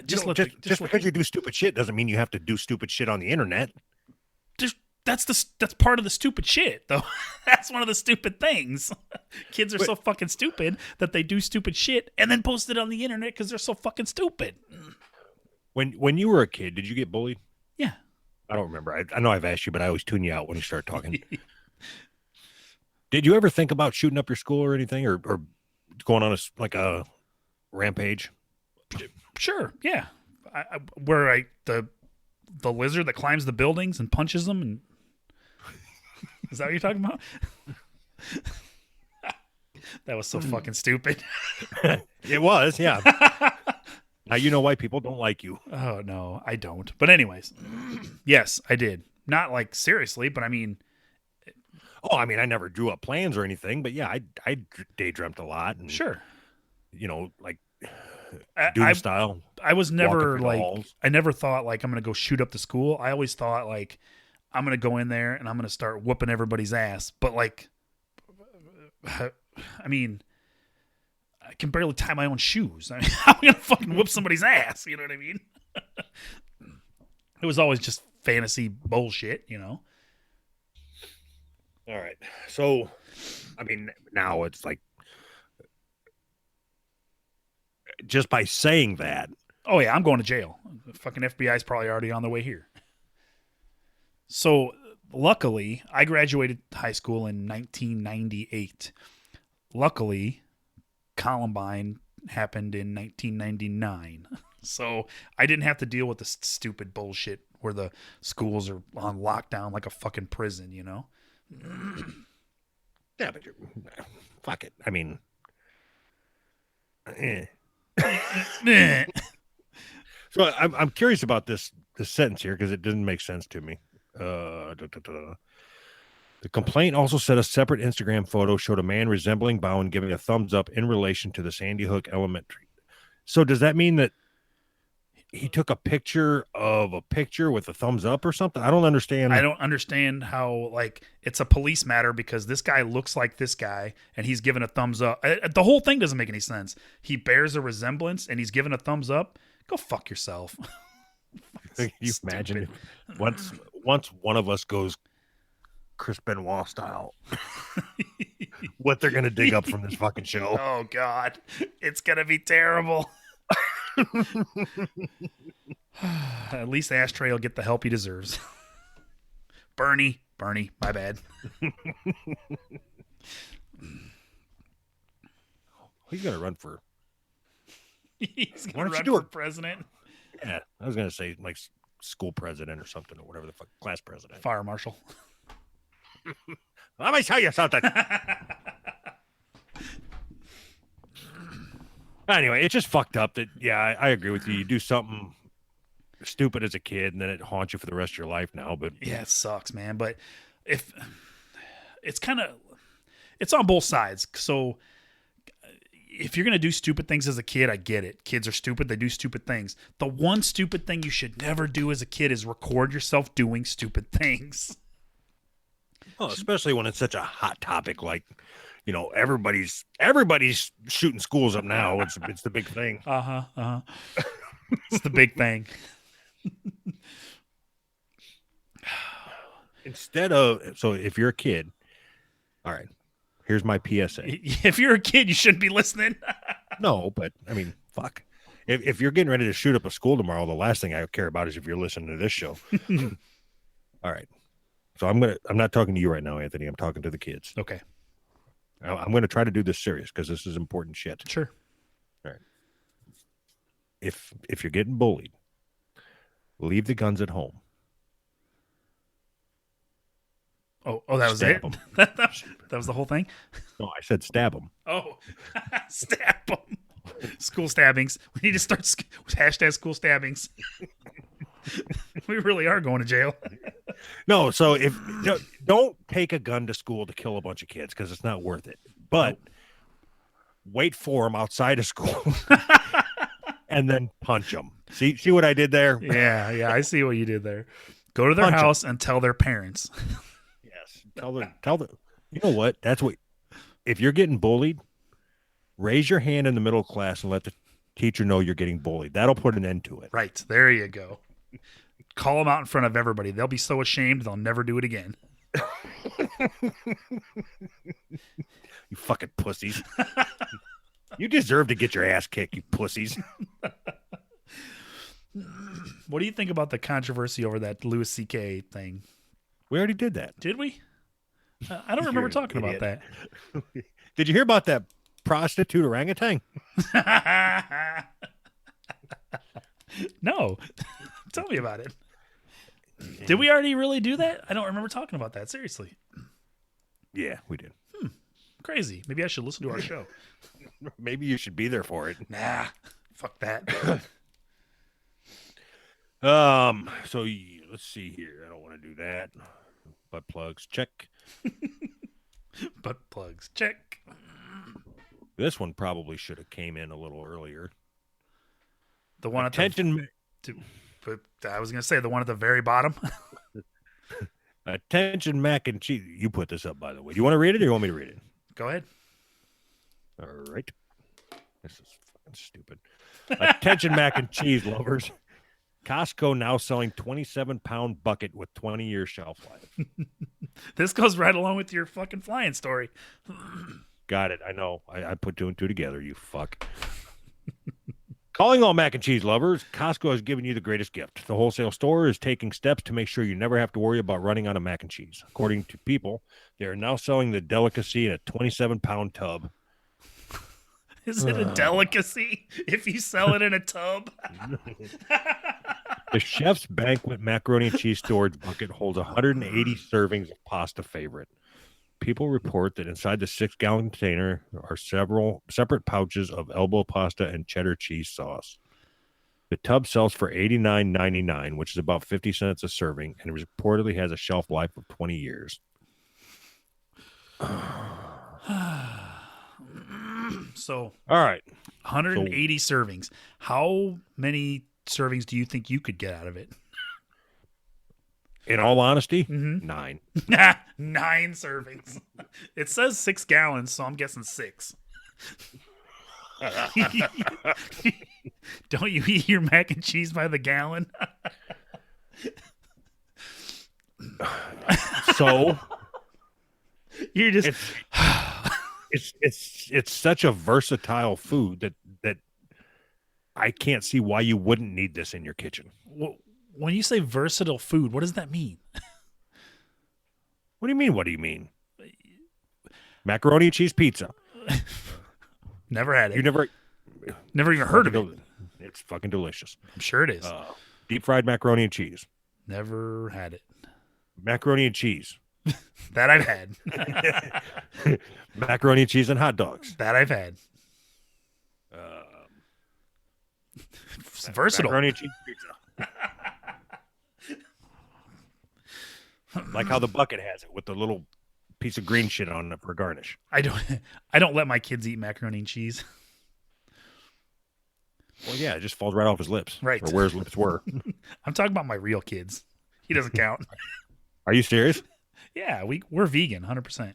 Just because you do stupid shit doesn't mean you have to do stupid shit on the internet. That's part of the stupid shit, though. That's one of the stupid things. Kids are so fucking stupid that they do stupid shit and then post it on the internet because they're so fucking stupid. When you were a kid, did you get bullied? Yeah. I don't remember. I know I've asked you, but I always tune you out when you start talking. Did you ever think about shooting up your school or anything, or going on a rampage? Sure. Yeah. The lizard that climbs the buildings and punches them, and is that what you're talking about? That was so fucking stupid. It was, yeah. Now you know why people don't like you. Oh no, I don't. But anyways, yes, I did. Not like seriously, but I mean. Oh, I mean, I never drew up plans or anything, but yeah, I daydreamt a lot. And, sure. You know, like Doom style. I was never like, I never thought like I'm going to go shoot up the school. I always thought like I'm going to go in there and I'm going to start whooping everybody's ass. But like, I mean, I can barely tie my own shoes. I mean, how am I going to fucking whoop somebody's ass? You know what I mean? It was always just fantasy bullshit, you know? All right. So, I mean, now it's like, just by saying that. Oh, yeah, I'm going to jail. The fucking FBI's probably already on their way here. So, luckily, I graduated high school in 1998. Luckily, Columbine happened in 1999. So, I didn't have to deal with the stupid bullshit where the schools are on lockdown like a fucking prison, you know? Yeah, but fuck it. I mean, So I'm curious about this sentence here because it didn't make sense to me. The complaint also said a separate Instagram photo showed a man resembling Bowen giving a thumbs up in relation to the Sandy Hook Elementary. So does that mean that he took a picture of a picture with a thumbs up or something? I don't understand. I don't understand how, like, it's a police matter because this guy looks like this guy and he's given a thumbs up. The whole thing doesn't make any sense. He bears a resemblance and he's given a thumbs up. Go fuck yourself. Can you imagine once one of us goes Chris Benoit style. What they're gonna dig up from this fucking show. Oh God, it's gonna be terrible. At least Ashtray will get the help he deserves. Bernie, my bad. He's gonna run for. He's Why gonna don't you run do for it? president. Yeah, I was gonna say like school president or something or whatever the fuck, class president. Fire marshal. Let me tell you something. Anyway, it's just fucked up that, yeah, I agree with you. You do something stupid as a kid and then it haunts you for the rest of your life now. But Yeah, it sucks, man. But if it's kind of, it's on both sides. So if you're going to do stupid things as a kid, I get it. Kids are stupid. They do stupid things. The one stupid thing you should never do as a kid is record yourself doing stupid things. oh, especially when it's such a hot topic, like, you know, everybody's shooting schools up now. It's the big thing. It's the big thing. Instead of, so if you're a kid, all right, here's my PSA. If you're a kid, you shouldn't be listening. No, but I mean, fuck. If you're getting ready to shoot up a school tomorrow, the last thing I care about is if you're listening to this show. All right. So I'm not talking to you right now, Anthony. I'm talking to the kids. Okay. I'm going to try to do this serious because this is important shit. Sure. All right. If you're getting bullied, leave the guns at home. Oh, that was Stab it? 'em. That was the whole thing? No, I said stab them. Oh, stab them. School stabbings. We need to start hashtag school stabbings. We really are going to jail. No, so don't take a gun to school to kill a bunch of kids because it's not worth it. But wait for them outside of school and then punch them. See what I did there? Yeah, I see what you did there. Go to their Punch 'em. house and tell their parents. Yes. Tell them. You know what? That's what. If you're getting bullied, raise your hand in the middle class and let the teacher know you're getting bullied. That'll put an end to it. Right. There you go. Call them out in front of everybody. They'll be so ashamed they'll never do it again. You fucking pussies. You deserve to get your ass kicked, you pussies. What do you think about the controversy over that Louis C.K. thing? We already did that. Did we? I don't remember You're an talking about idiot. that. Did you hear about that prostitute orangutan? No. Tell me about it. Did we already really do that? I don't remember talking about that. Seriously. Yeah, we did. Crazy. Maybe I should listen to our show. Maybe you should be there for it. Nah. Fuck that. So let's see here. I don't want to do that. Butt plugs, check. Butt plugs. Check. This one probably should have came in a little earlier. The one at Attention, but I was going to say the one at the very bottom. attention, mac and cheese. You put this up, by the way. Do you want to read it or you want me to read it? Go ahead. All right. This is fucking stupid. Attention, mac and cheese lovers. Costco now selling 27-pound bucket with 20-year shelf life. This goes right along with your fucking flying story. Got it. I know. I put two and two together, you fuck. Calling all mac and cheese lovers, Costco has given you the greatest gift. The wholesale store is taking steps to make sure you never have to worry about running out of mac and cheese. According to People, they are now selling the delicacy in a 27-pound tub. Is it a delicacy if you sell it in a tub? The Chef's Banquet macaroni and cheese storage bucket holds 180 servings of pasta favorite. People report that inside the 6-gallon container are several separate pouches of elbow pasta and cheddar cheese sauce. The tub sells for $89.99, which is about 50 cents a serving, and reportedly has a shelf life of 20 years. So, all right, 180 servings. How many servings do you think you could get out of it? In all honesty, 9. 9. 9 servings. It says 6 gallons, so I'm guessing 6. Don't you eat your mac and cheese by the gallon? So, You're just It's it's such a versatile food that I can't see why you wouldn't need this in your kitchen. when you say versatile food, what does that mean? What do you mean? What do you mean? Macaroni and cheese pizza. Never had You it. never Never even heard of it. It's fucking delicious. I'm sure it is. Deep fried macaroni and cheese. Never had it. Macaroni and cheese. That I've had. Macaroni and cheese and hot dogs. That I've had. It's versatile. Macaroni and cheese pizza. Like how the bucket has it with the little piece of green shit on it for garnish. I don't let my kids eat macaroni and cheese. Well, yeah, it just falls right off his lips. Right. Or where his lips were. I'm talking about my real kids. He doesn't count. Are you serious? Yeah, we're vegan, 100%.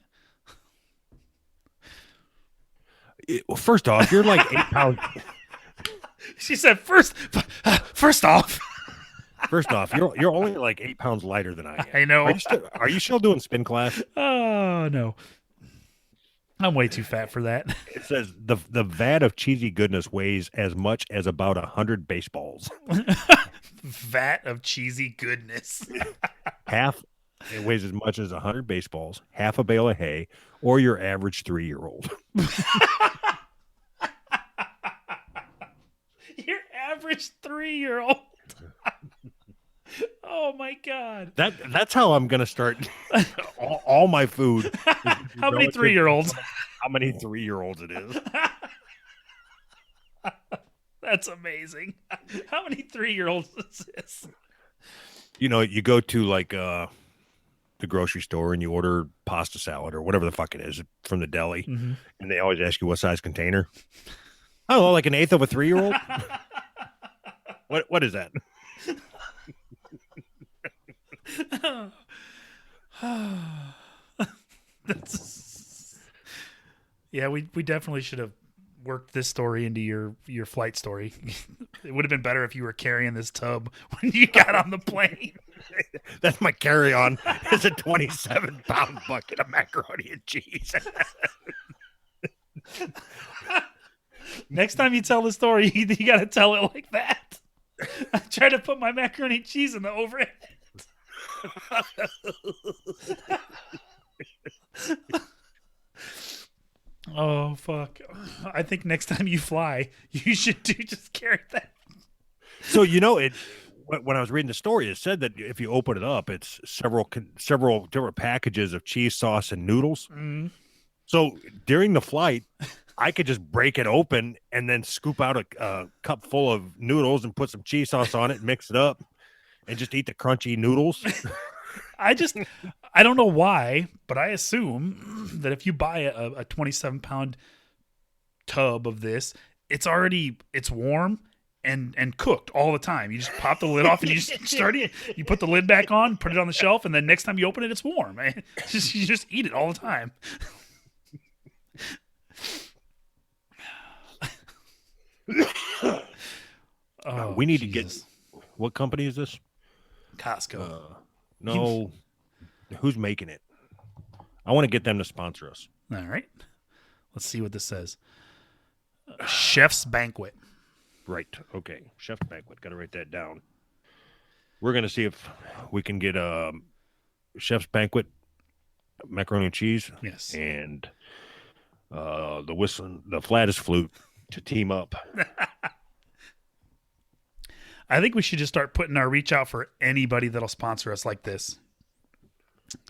Well, first off, you're like 8 pounds. She said first off. First off, you're only like 8 pounds lighter than I am. I know. Are you still doing spin class? Oh no. I'm way too fat for that. It says the vat of cheesy goodness weighs as much as about 100 baseballs. Vat of cheesy goodness. It weighs as much as 100 baseballs, half a bale of hay, or your average 3-year-old. Your average 3-year-old. Oh my god. That's how I'm gonna start all my food. How many 3-year-olds? How many 3-year-olds it is. That's amazing. How many 3-year-olds is this? You know, you go to like the grocery store and you order pasta salad or whatever the fuck it is from the deli, Mm-hmm. and they always ask you what size container. I don't know, like an eighth of a 3-year-old. What is that? Yeah, we definitely should have worked this story into your flight story. It would have been better if you were carrying this tub when you got on the plane. That's my carry-on. It's a 27-pound bucket of macaroni and cheese. Next time you tell the story, you got to tell it like that. I tried to put my macaroni and cheese in the overhead. Oh fuck! I think next time you fly, you should just carry that. So when I was reading the story, it said that if you open it up, it's several different packages of cheese sauce and noodles. Mm. So during the flight, I could just break it open and then scoop out a cup full of noodles and put some cheese sauce on it, mix it up, and just eat the crunchy noodles. I don't know why, but I assume that if you buy a 27-pound tub of this, it's warm and cooked all the time. You just pop the lid off and you just start it. You put the lid back on, put it on the shelf, and then next time you open it, it's warm. You just eat it all the time. We need Jesus. to get. What company is this? Costco. No, who's making it? I want to get them to sponsor us. All right. Let's see what this says. Chef's Banquet. Right. Okay. Chef's Banquet. Got to write that down. We're gonna see if we can get a Chef's Banquet macaroni and cheese. Yes. And the flatusflute to team up. I think we should just start putting our reach out for anybody that'll sponsor us like this.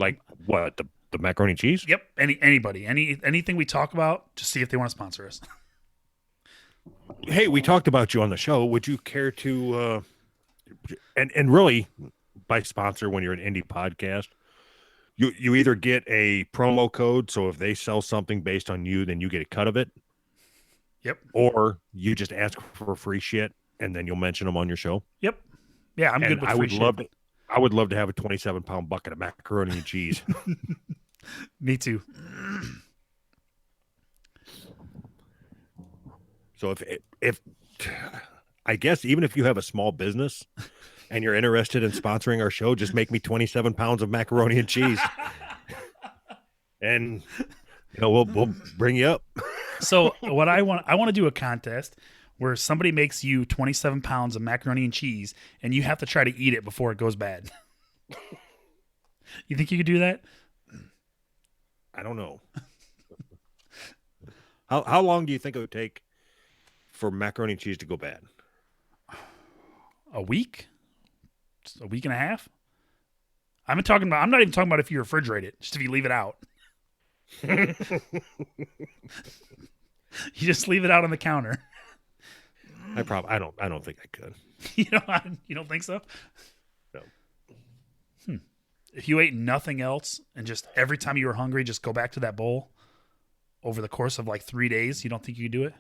Like what? The macaroni and cheese? Yep. Anybody. Anything we talk about, just see if they want to sponsor us. Hey, we talked about you on the show. Would you care to and really by sponsor when you're an indie podcast? You either get a promo code, so if they sell something based on you, then you get a cut of it. Yep. Or you just ask for free shit and then you'll mention them on your show. Yep. Yeah, I'm good with free shit. I would love to have a 27-pound bucket of macaroni and cheese. Me too. So if I guess even if you have a small business and you're interested in sponsoring our show, just make me 27 pounds of macaroni and cheese. and we'll bring you up. So what I want to do a contest where somebody makes you 27 pounds of macaroni and cheese, and you have to try to eat it before it goes bad. You think you could do that? I don't know. How long do you think it would take for macaroni and cheese to go bad? A week? Just a week and a half? I'm not even talking about if you refrigerate it, just if you leave it out. You just leave it out on the counter. I don't think I could. You don't think so? No. If you ate nothing else and just every time you were hungry, just go back to that bowl over the course of like 3 days, you don't think you could do it?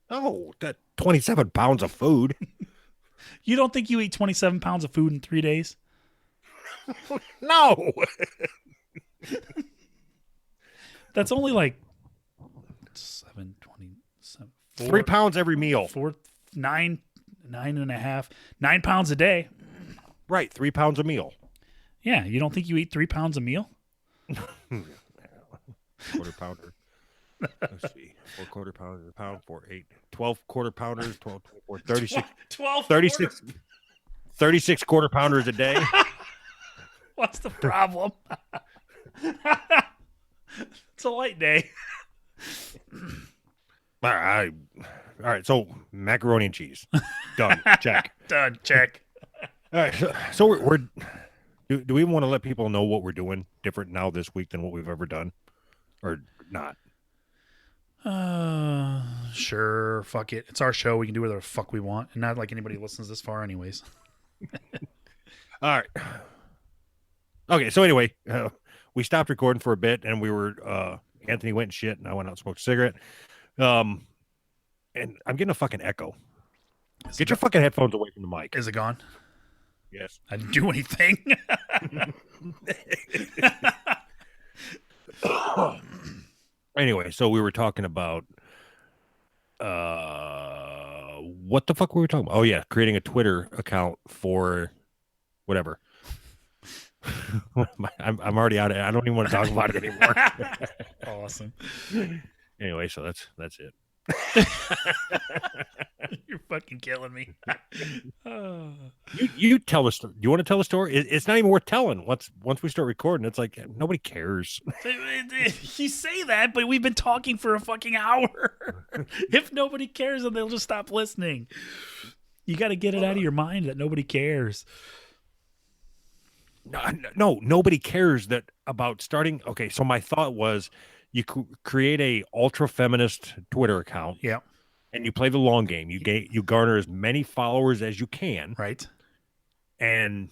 Oh, that 27 pounds of food. You don't think you eat 27 pounds of food in 3 days? No. That's only like 7, 27, 3 pounds every meal. 9 pounds a day. Right, 3 pounds a meal. Yeah, you don't think you eat 3 pounds a meal? Quarter pounder. Let's see. 4 quarter pounders, a pound, 4, 8, 12 quarter pounders, 12, 24, 36, 12 36, 36 quarter pounders a day. What's the problem? It's a light day. All right. So macaroni and cheese, done. Check. Done. Check. All right. So we're do we want to let people know what we're doing different now this week than what we've ever done, or not? Sure. Fuck it. It's our show. We can do whatever the fuck we want, and not like anybody listens this far, anyways. All right. Okay. So anyway, we stopped recording for a bit, and we were Anthony went and shit, and I went out and smoked a cigarette. And I'm getting a fucking echo. Get your fucking headphones away from the mic. Is it gone? Yes. I didn't do anything. Anyway, so we were talking about what the fuck were we talking about? Oh yeah, creating a Twitter account for whatever. I'm already out of it. I don't even want to talk about it anymore. Awesome. Anyway, so that's it. You're fucking killing me. You tell us. Do you want to tell a story? It's not even worth telling. Once we start recording, it's like nobody cares. You say that, but we've been talking for a fucking hour. If nobody cares, then they'll just stop listening. You got to get it out of your mind that nobody cares. No, nobody cares that about starting. Okay, so my thought was you create a ultra feminist Twitter account. Yeah. And you play the long game. You garner as many followers as you can. Right. And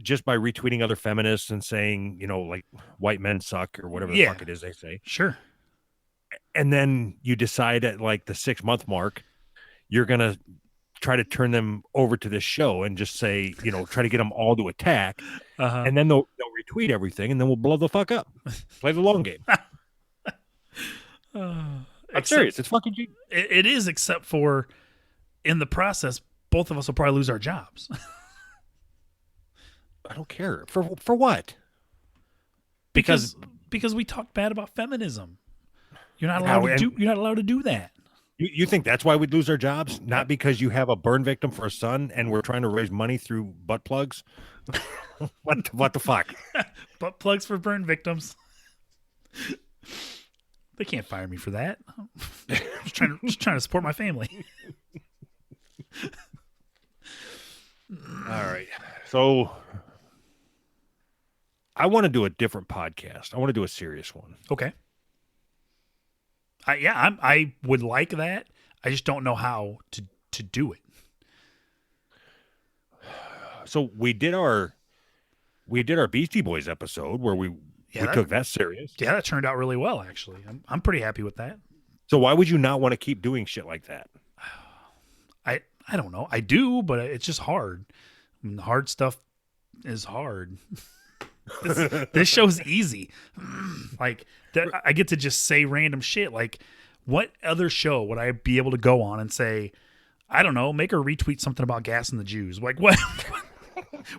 just by retweeting other feminists and saying, like white men suck or whatever the fuck it is they say. Sure. And then you decide at like the 6-month mark, you're going to try to turn them over to this show and just say, try to get them all to attack. Uh-huh. And then they'll retweet everything and then we'll blow the fuck up. Play the long game. I'm serious. It's fucking genius. It is, except for in the process, both of us will probably lose our jobs. I don't care. For what? Because we talked bad about feminism. You're not allowed to do that. You think that's why we'd lose our jobs? Not because you have a burn victim for a son and we're trying to raise money through butt plugs? What the fuck? Butt plugs for burn victims. They can't fire me for that. I'm just trying to support my family. All right. So I want to do a different podcast. I want to do a serious one. Okay. I would like that. I just don't know how to do it. So we did our Beastie Boys episode where we took that serious. Yeah, that turned out really well, actually. I'm pretty happy with that. So why would you not want to keep doing shit like that? I don't know. I do, but it's just hard. I mean, the hard stuff is hard. This show's easy. Like, I get to just say random shit. Like, what other show would I be able to go on and say, I don't know, make her retweet something about gassing the Jews? Like, what?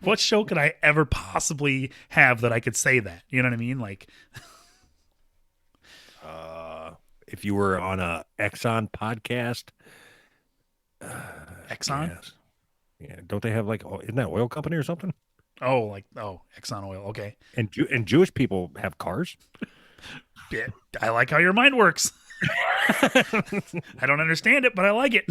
What show could I ever possibly have that I could say that? You know what I mean? Like, if you were on a Exxon podcast. Exxon? Gas. Yeah, don't they have like isn't that oil company or something? Oh, Exxon Oil. Okay. And Jewish people have cars. Yeah, I like how your mind works. I don't understand it, but I like it.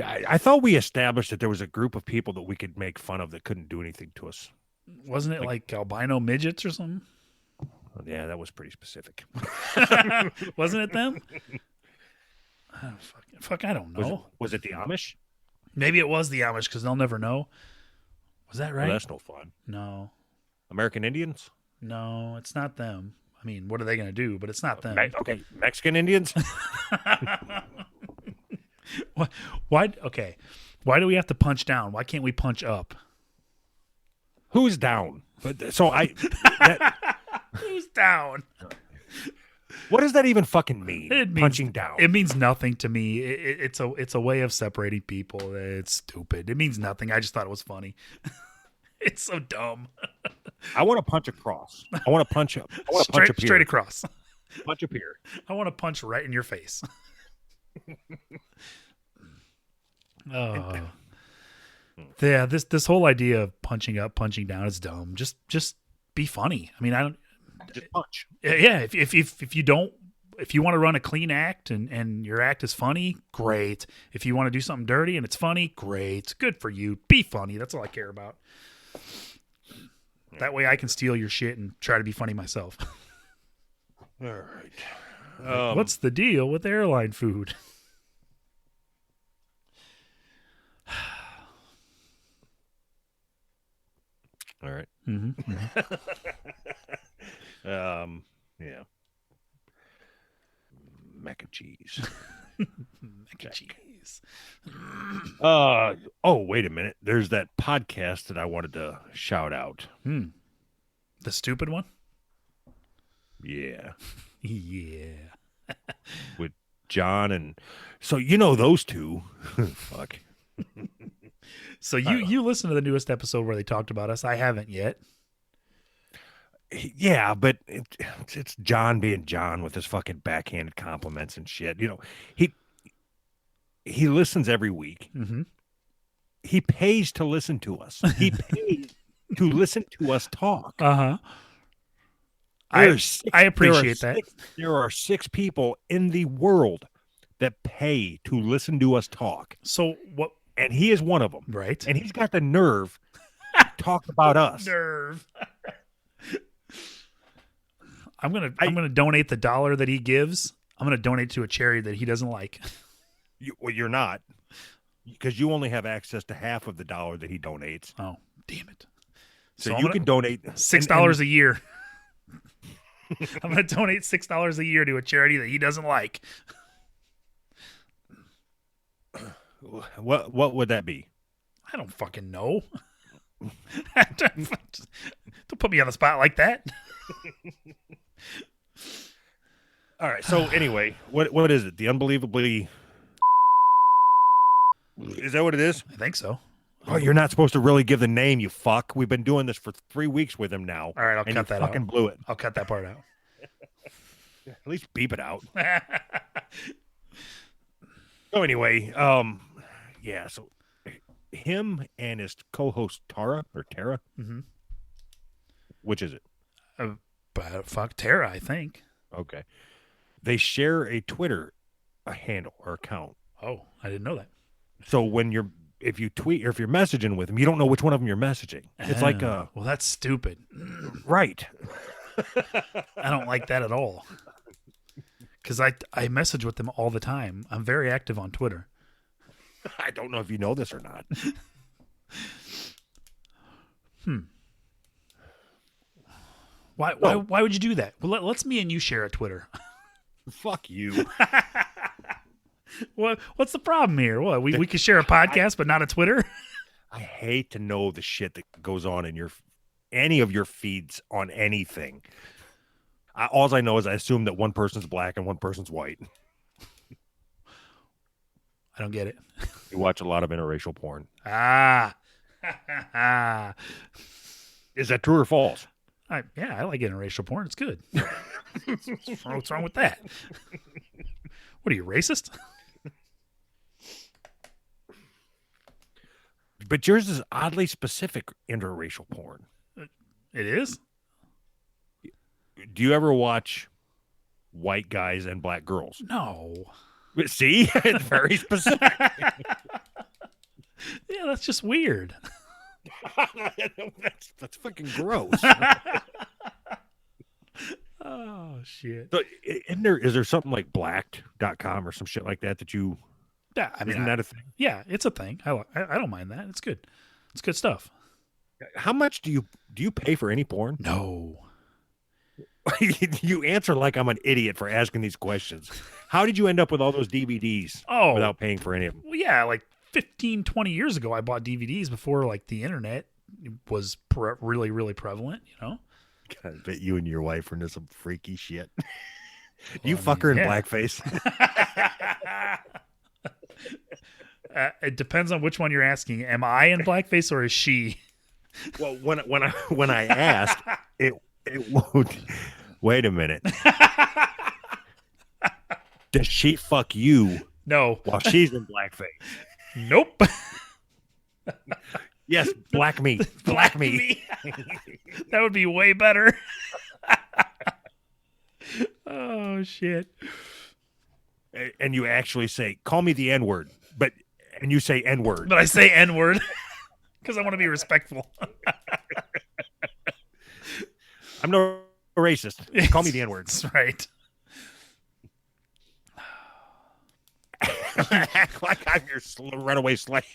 I thought we established that there was a group of people that we could make fun of that couldn't do anything to us. Wasn't it like albino midgets or something? Yeah, that was pretty specific. Wasn't it them? Oh, fuck, I don't know. Was it the Amish? Maybe it was the Amish because they'll never know. Was that right? Well, that's no fun. No. American Indians? No, it's not them. I mean, what are they going to do? But it's not them. Okay, Mexican Indians? Why? Okay. Why do we have to punch down? Why can't we punch up? Who's down? Who's down? What does that even fucking mean? Punching down. It means nothing to me. It's a way of separating people. It's stupid. It means nothing. I just thought it was funny. It's so dumb. I want to punch across. I want to punch up. I want to punch up here. Straight across. Punch up here. I want to punch right in your face. Oh. Yeah, this whole idea of punching up, punching down is dumb. Just be funny. I mean, I don't just punch. Yeah, if you don't, if you want to run a clean act and your act is funny, great. If you want to do something dirty and it's funny, great. Good for you. Be funny. That's all I care about. That way I can steal your shit and try to be funny myself. All right. What's the deal with airline food? All right. Mm-hmm. Yeah. Mac and cheese. Mac and cheese. Oh, wait a minute. There's that podcast that I wanted to shout out. The stupid one? Yeah. Yeah. With John and so those two. Fuck. So you listened to the newest episode where they talked about us. I haven't yet. Yeah, but it's John being John with his fucking backhanded compliments and shit. He listens every week. Mm-hmm. He pays to listen to us. He pays to listen to us talk. Uh-huh. I appreciate that. There are 6 people in the world that pay to listen to us talk. So what? And he is one of them. Right. And he's got the nerve to talk about us. Nerve. I'm gonna donate the $1 that he gives. I'm gonna donate to a charity that he doesn't like. You're not, because you only have access to half of the $1 that he donates. Oh, damn it! So you can donate $6 a year. I'm gonna donate $6 a year to a charity that he doesn't like. What would that be? I don't fucking know. Don't put me on the spot like that. All right. So anyway, what is it? The unbelievably. Is that what it is? I think so. Oh, you're not supposed to really give the name, you fuck. We've been doing this for 3 weeks with him now. All right, I'll cut that out. Fucking blew it. I'll cut that part out. At least beep it out. So anyway, yeah. So him and his co-host Tara. Mm-hmm. Which is it? Fuck Tara, I think. Okay. They share a Twitter handle or account. Oh, I didn't know that. So if you tweet or if you're messaging with them, you don't know which one of them you're messaging. It's like well, that's stupid. Right. I don't like that at all. Because I message with them all the time. I'm very active on Twitter. I don't know if you know this or not. Why would you do that? Well, let's me and you share a Twitter. Fuck you. What's the problem here? What we could share a podcast, but not a Twitter? I hate to know the shit that goes on in any of your feeds on anything. All I know is I assume that one person's black and one person's white. I don't get it. You watch a lot of interracial porn. Ah. Is that true or false? I like interracial porn. It's good. What's wrong with that? What are you, racist? But yours is oddly specific interracial porn. It is? Do you ever watch white guys and black girls? No. See, it's very specific. Yeah, that's just weird. that's fucking gross. Oh, shit. So, is there something like blacked.com or some shit like that you? Yeah, I mean, isn't that a thing? Yeah, it's a thing. I don't mind that. It's good. It's good stuff. How much do you pay for any porn? No. You answer like I'm an idiot for asking these questions. How did you end up with all those DVDs without paying for any of them? Well, yeah, like 15, 20 years ago, I bought DVDs before like the internet was really, really prevalent, you know? God, I bet you and your wife are into some freaky shit. Do you fuck her in blackface? It depends on which one you're asking. Am I in blackface or is she? Well, when I asked, it won't. Wait a minute. Does she fuck you? No. While she's in blackface? Nope. Yes, black me. Black me. That would be way better. Oh, shit. And you actually say, call me the N-word, and you say N-word. But I say N-word because I want to be respectful. I'm no racist. Call me the N-word. That's right. Act like I'm your runaway slave.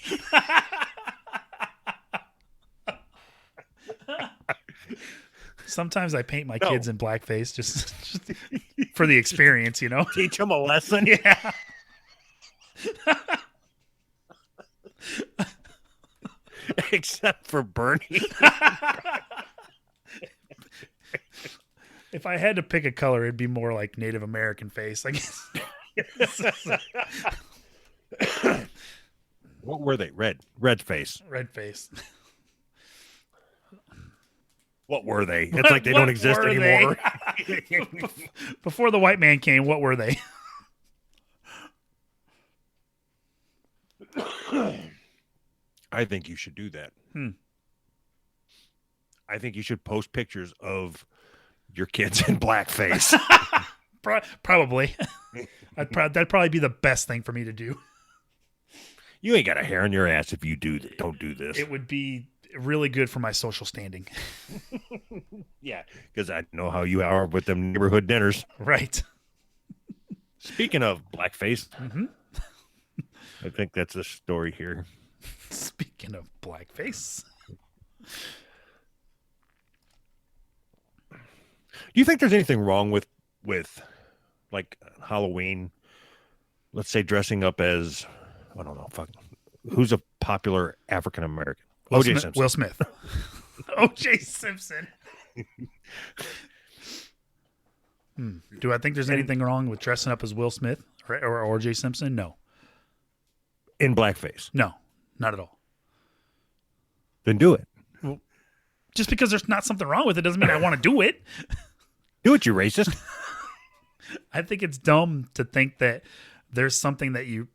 Sometimes I paint my kids in blackface just for the experience, you know? Teach them a lesson. Yeah. Except for Bernie. If I had to pick a color, it'd be more like Native American face, I guess. What were they? Red face. Red face. What were they? It's like they don't exist anymore. Before the white man came, what were they? I think you should do that. I think you should post pictures of your kids in blackface. Probably. That'd probably be the best thing for me to do. You ain't got a hair on your ass if you don't do this. It would be really good for my social standing. Yeah, because I know how you are with them neighborhood dinners. Right. Speaking of blackface, I think that's the story here. Speaking of blackface. Do you think there's anything wrong with like Halloween? Let's say dressing up as, I don't know, who's a popular African American? O.J. Simpson. Will Smith. O.J. Simpson. Do I think there's anything wrong with dressing up as Will Smith or O.J. Simpson? No. In blackface? No, not at all. Then do it. Well, just because there's not something wrong with it doesn't mean I want to do it. Do it, you racist. I think it's dumb to think that there's something that you...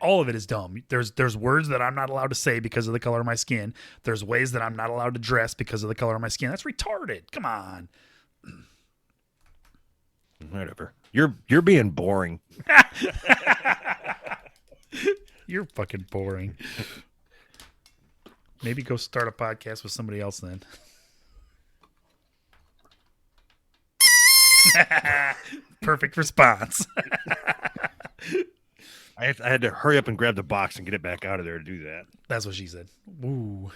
All of it is dumb. There's words that I'm not allowed to say because of the color of my skin. There's ways that I'm not allowed to dress because of the color of my skin. That's retarded. Come on. Whatever. You're being boring. You're fucking boring. Maybe go start a podcast with somebody else then. Perfect response. I had to hurry up and grab the box and get it back out of there to do that. That's what she said. Ooh.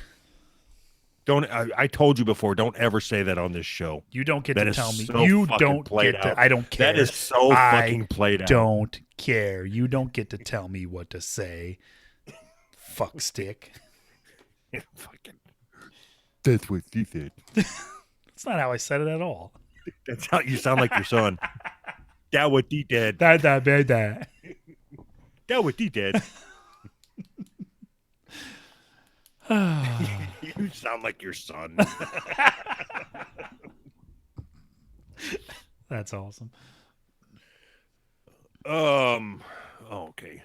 I told you before, don't ever say that on this show. You don't get that to tell me. So you fucking don't played get out. to. I don't care. That is so fucking played out. Don't care. You don't get to tell me what to say. Fuck stick. Fucking. That's what she said. That's not how I said it at all. That's how you sound like your son. That what he did. Da. That what he did. You sound like your son. That's awesome. Okay.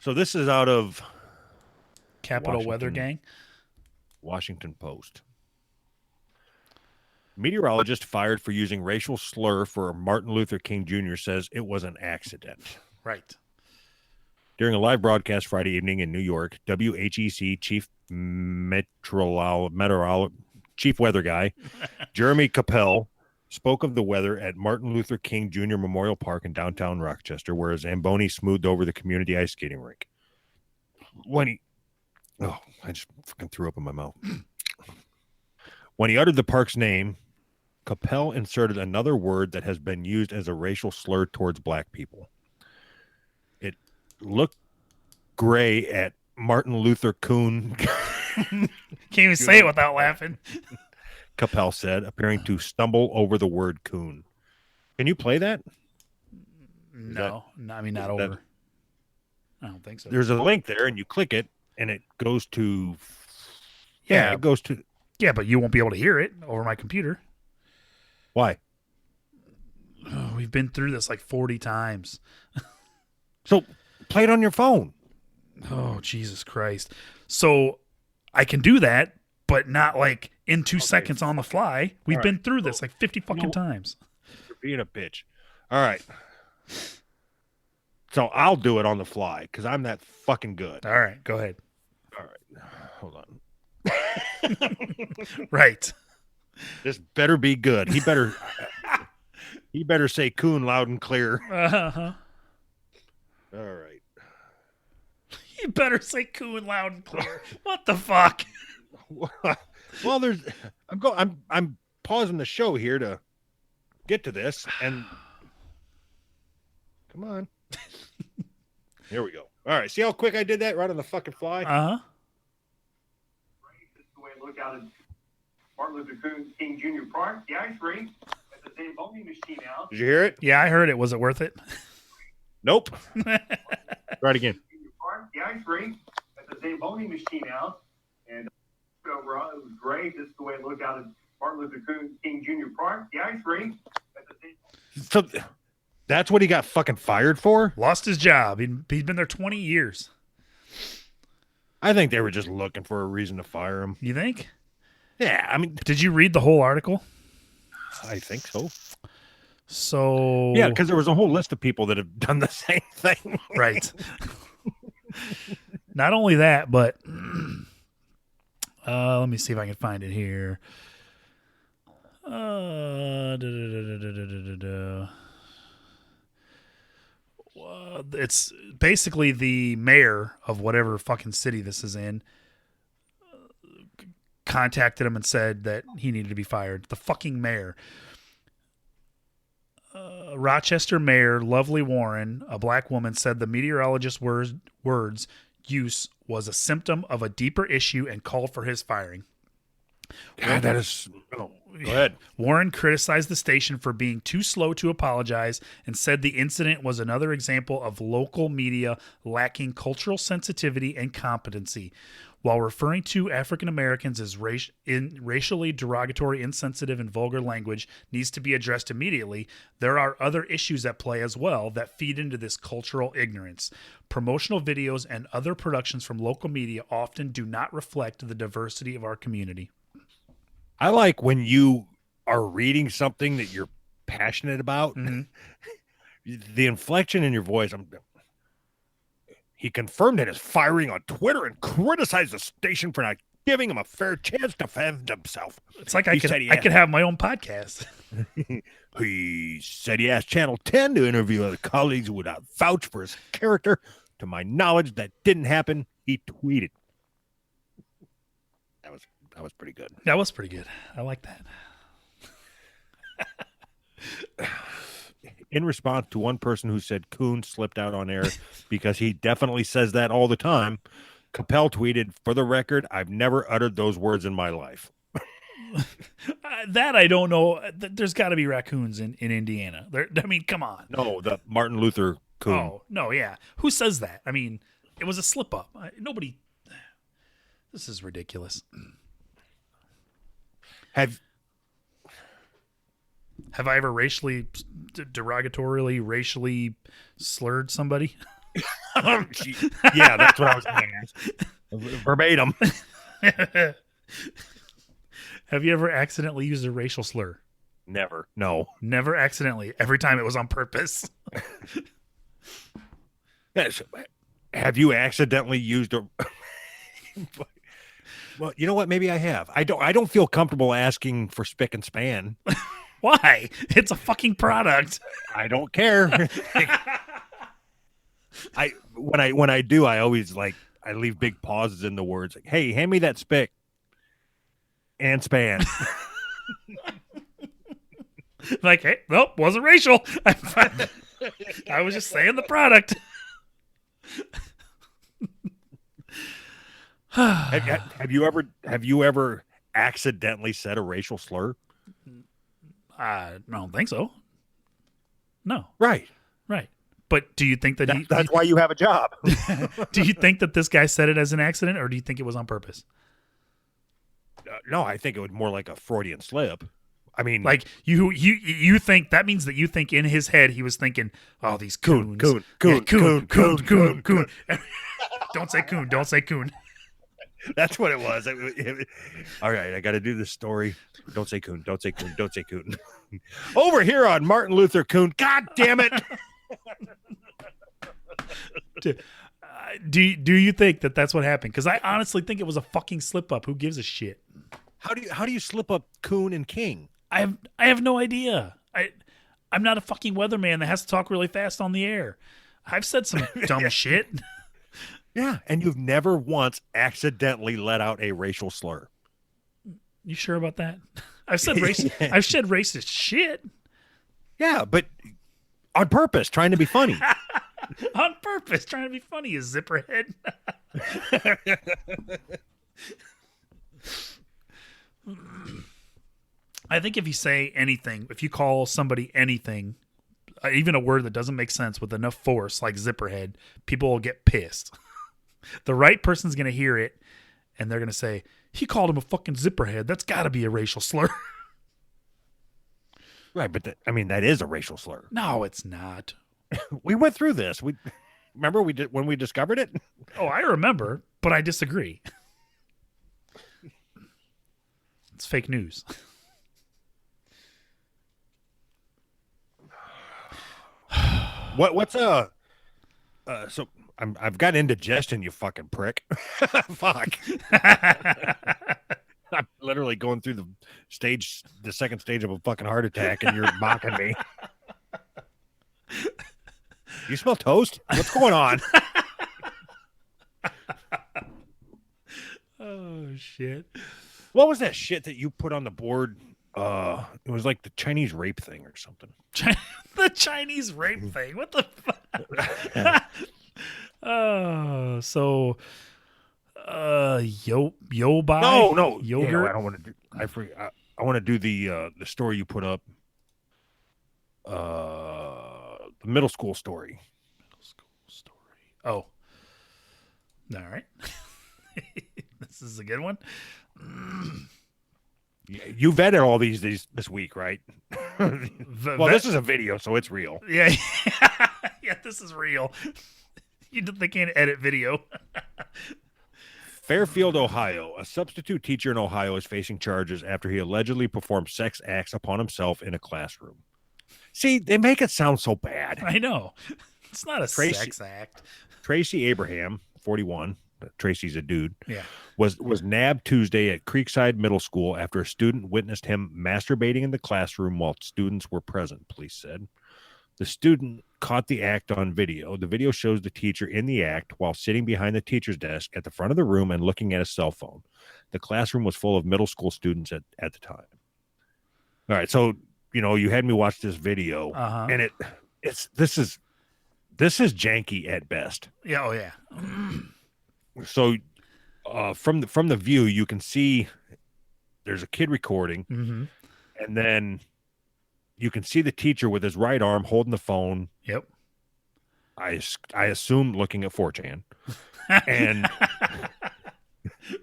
So this is out of Capital Weather Gang. Washington Post. Meteorologist fired for using racial slur for Martin Luther King Jr. says it was an accident. Right. During a live broadcast Friday evening in New York, WHEC chief weather guy Jeremy Capel spoke of the weather at Martin Luther King Jr. Memorial Park in downtown Rochester, where Zamboni smoothed over the community ice skating rink. I just fucking threw up in my mouth. When he uttered the park's name, Capel inserted another word that has been used as a racial slur towards black people. It looked gray at Martin Luther Coon. Can't even say it without laughing. Capel said, appearing to stumble over the word coon. Can you play that? No, not over. I don't think so. There's a link there, and you click it, and it goes to. Yeah, it goes to. Yeah, but you won't be able to hear it over my computer. Why? Oh, we've been through this like 40 times. So play it on your phone. Oh, Jesus Christ. So I can do that, but not like in 2 seconds on the fly. We've been through this like 50 fucking times. You're being a bitch. All right. So I'll do it on the fly because I'm that fucking good. All right, go ahead. All right. Hold on. Right. This better be good. He better say coon loud and clear. Uh-huh. All right. You better say coon loud and clear. What the fuck? Well, I'm pausing the show here to get to this, and come on. Here we go. All right. See how quick I did that right on the fucking fly? Uh-huh. This is the way it looked out at Martin Luther King Jr. Park. The ice rink at the Zamboni machine out. Did you hear it? Yeah, I heard it. Was it worth it? Nope. Try it again. Park, the ice rink at the Zamboni machine out. And overall, it was great. This is the way it looked out at Martin Luther King Jr. Park. The ice rink at the So that's what he got fucking fired for? Lost his job. He'd been there 20 years. I think they were just looking for a reason to fire him. You think? Yeah, I mean, Did you read the whole article? I think so. So Yeah, because there was a whole list of people that have done the same thing. right. Not only that, but let me see if I can find it here. It's basically the mayor of whatever fucking city this is in contacted him and said that he needed to be fired. The fucking mayor. Rochester Mayor Lovely Warren, a black woman, said the meteorologist's words use was a symptom of a deeper issue and called for his firing. God, that is. Oh, go ahead. Warren criticized the station for being too slow to apologize and said the incident was another example of local media lacking cultural sensitivity and competency. While referring to African Americans as racially derogatory, insensitive, and vulgar language needs to be addressed immediately, there are other issues at play as well that feed into this cultural ignorance. Promotional videos and other productions from local media often do not reflect the diversity of our community. I like when you are reading something that you're passionate about. Mm-hmm. The inflection in your voice. He confirmed that his firing on Twitter and criticized the station for not giving him a fair chance to defend himself. It's like I could have my own podcast. He said he asked Channel 10 to interview other colleagues who would vouch for his character. To my knowledge, that didn't happen. He tweeted. That was pretty good. That was pretty good. I like that. In response to one person who said Coon slipped out on air because he definitely says that all the time, Capel tweeted, "For the record, I've never uttered those words in my life." That I don't know. There's got to be raccoons in Indiana. I mean, come on. No, the Martin Luther Coon. Oh, no, yeah. Who says that? I mean, it was a slip up. Nobody. This is ridiculous. Have I ever derogatorily racially slurred somebody? yeah, that's what I was going to ask. Verbatim. Have you ever accidentally used a racial slur? Never. No. Never accidentally. Every time it was on purpose. Yes. Have you accidentally used a? Well, you know what? Maybe I have. I don't feel comfortable asking for spick and span. Why? It's a fucking product. I don't care. When I do, I always I leave big pauses in the words. Like, hey, hand me that spick and span. Like, hey, nope, wasn't racial. I was just saying the product. have you ever accidentally said a racial slur? I don't think so. No. Right. But do you think that's why you have a job? Do you think that this guy said it as an accident, or do you think it was on purpose? No, I think it was more like a Freudian slip. I mean, like you think that means that you think in his head he was thinking, oh, these coons. Coon. Don't say coon. Don't say coon. That's what it was. All right, I got to do this story. Don't say coon. Don't say coon. Don't say coon. Over here on Martin Luther Coon. God damn it. Do you think that that's what happened? Because I honestly think it was a fucking slip up. Who gives a shit? How do you slip up coon and king? I have no idea. I'm not a fucking weatherman that has to talk really fast on the air. I've said some dumb shit. Yeah, and you've never once accidentally let out a racial slur. You sure about that? I've said I've said racist shit. Yeah, but on purpose, trying to be funny. On purpose, trying to be funny, you zipperhead. I think if you say anything, if you call somebody anything, even a word that doesn't make sense with enough force, like zipperhead, people will get pissed. The right person's going to hear it, and they're going to say, he called him a fucking zipperhead. That's got to be a racial slur. Right, but that is a racial slur. No, it's not. We went through this. Remember when we discovered it? Oh, I remember, but I disagree. It's fake news. What's so I've got indigestion, you fucking prick. Fuck. I'm literally going through the second stage of a fucking heart attack, and you're mocking me. You smell toast? What's going on? Oh shit! What was that shit that you put on the board? It was like the Chinese rape thing or something. The Chinese rape thing. What the fuck? Yo-bai? No. Yogurt? Yeah, I don't want to do. I want to do the story you put up. The middle school story. Oh. All right. This is a good one. You vetted all these this week, right? Well, this is a video, so it's real. Yeah. Yeah, this is real. They can't edit video. Fairfield, Ohio. A substitute teacher in Ohio is facing charges after he allegedly performed sex acts upon himself in a classroom. See, they make it sound so bad. I know. It's not a sex act. Tracy Abraham, 41. Tracy's a dude. Yeah. Was nabbed Tuesday at Creekside Middle School after a student witnessed him masturbating in the classroom while students were present, police said. The student caught the act on video. The video shows the teacher in the act while sitting behind the teacher's desk at the front of the room and looking at a cell phone. The classroom was full of middle school students at the time. All right, so you had me watch this video, and this is janky at best. Yeah, oh yeah. So from the view, you can see there's a kid recording, and then you can see the teacher with his right arm holding the phone. Yep. I assume looking at 4chan, and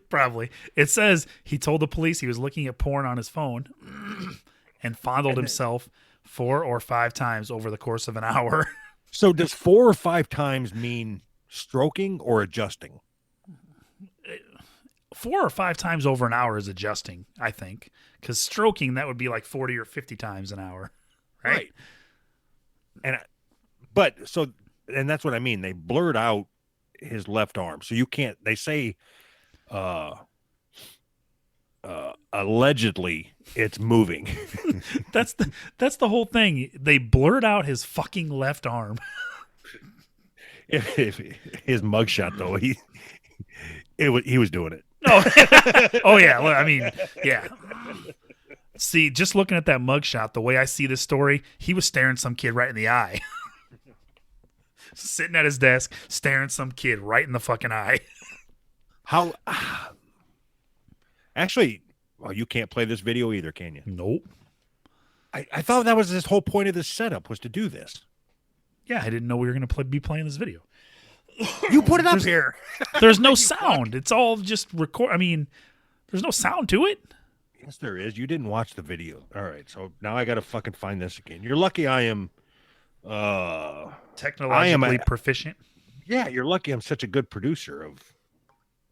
Probably. It says he told the police he was looking at porn on his phone and fondled himself 4 or 5 times over the course of an hour. So does 4 or 5 times mean stroking or adjusting? 4 or 5 times over an hour is adjusting, I think. Because stroking, that would be like 40 or 50 times an hour. Right. And that's what I mean. They blurred out his left arm. So you can't, they say, allegedly it's moving. That's the whole thing. They blurred out his fucking left arm. if his mugshot though, he was doing it. Oh yeah. Well, I mean, yeah. See, just looking at that mugshot, the way I see this story, he was staring some kid right in the eye. Sitting at his desk, staring some kid right in the fucking eye. How? Actually, well, you can't play this video either, can you? Nope. I thought that was this whole point of this setup was to do this. Yeah, I didn't know we were going to be playing this video. You put it up here. There's no sound. It's all just record. I mean, there's no sound to it. Yes, there is. You didn't watch the video. All right, so now I got to fucking find this again. You're lucky I am technologically proficient. Yeah, you're lucky I'm such a good producer of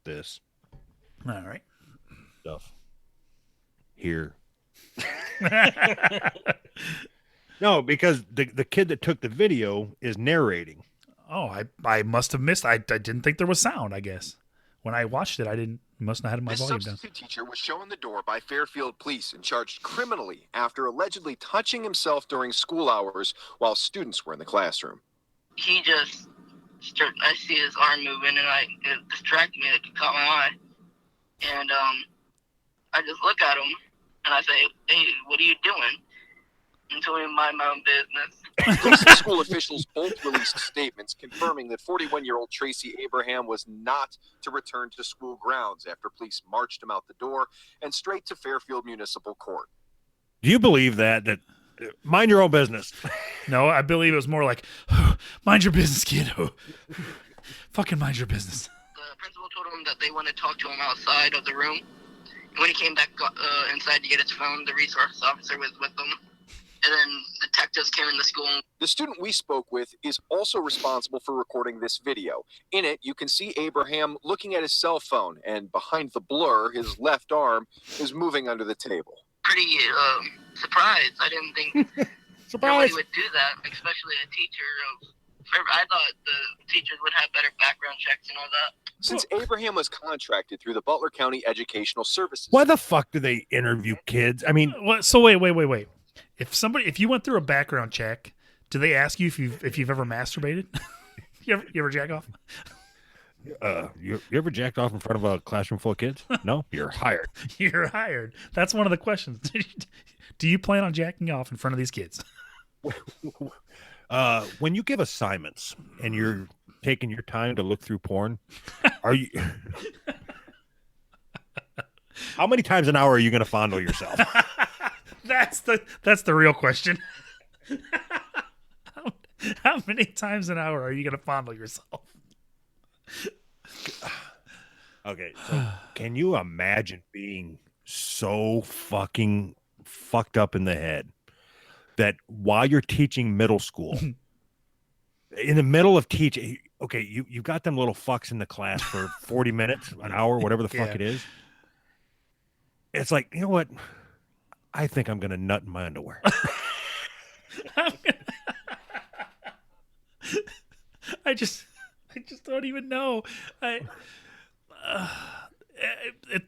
this All right. stuff. Here. No, because the kid that took the video is narrating. Oh, I must have missed. I didn't think there was sound, I guess. When I watched it, I must not have had my volume down. This substitute teacher was shown the door by Fairfield police and charged criminally after allegedly touching himself during school hours while students were in the classroom. He just I see his arm moving, and it distracted me. It caught my eye. And I just look at him, and I say, "Hey, what are you doing?" And told him mind my own business. Police and school officials both released statements confirming that 41-year-old Tracy Abraham was not to return to school grounds after police marched him out the door and straight to Fairfield Municipal Court. Do you believe that mind your own business? No, I believe it was more like, mind your business, kid. Fucking mind your business. The principal told him that they want to talk to him outside of the room. And when he came back inside to get his phone, the resource officer was with him. And then detectives came into school. The student we spoke with is also responsible for recording this video. In it, you can see Abraham looking at his cell phone, and behind the blur, his left arm is moving under the table. Pretty surprised. I didn't think nobody would do that, especially a teacher. I thought the teachers would have better background checks and all that. Since Abraham was contracted through the Butler County Educational Services. Why the fuck do they interview kids? I mean, So wait. If you went through a background check, do they ask you if you've ever masturbated? you ever jack off? You ever jacked off in front of a classroom full of kids? No, you're hired. You're hired. That's one of the questions. Do you plan on jacking off in front of these kids? When you give assignments and you're taking your time to look through porn, are you? How many times an hour are you going to fondle yourself? That's the real question. How many times an hour are you going to fondle yourself? Okay, so can you imagine being so fucking fucked up in the head that while you're teaching middle school, in the middle of teaching, okay, you got them little fucks in the class for 40 minutes, an hour, whatever the fuck it is. It's like, you know what? I think I'm going to nut in my underwear. I just don't even know.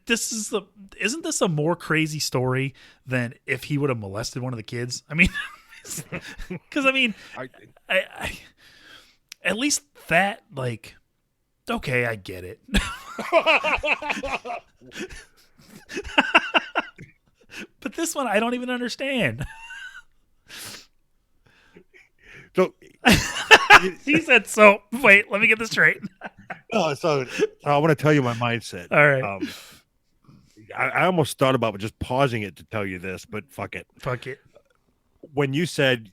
Isn't this a more crazy story than if he would have molested one of the kids? I mean, because I at least that, like, okay, I get it. But this one, I don't even understand. So he said, so wait, let me get this straight. so I want to tell you my mindset. All right. I almost thought about just pausing it to tell you this, but fuck it. When you said,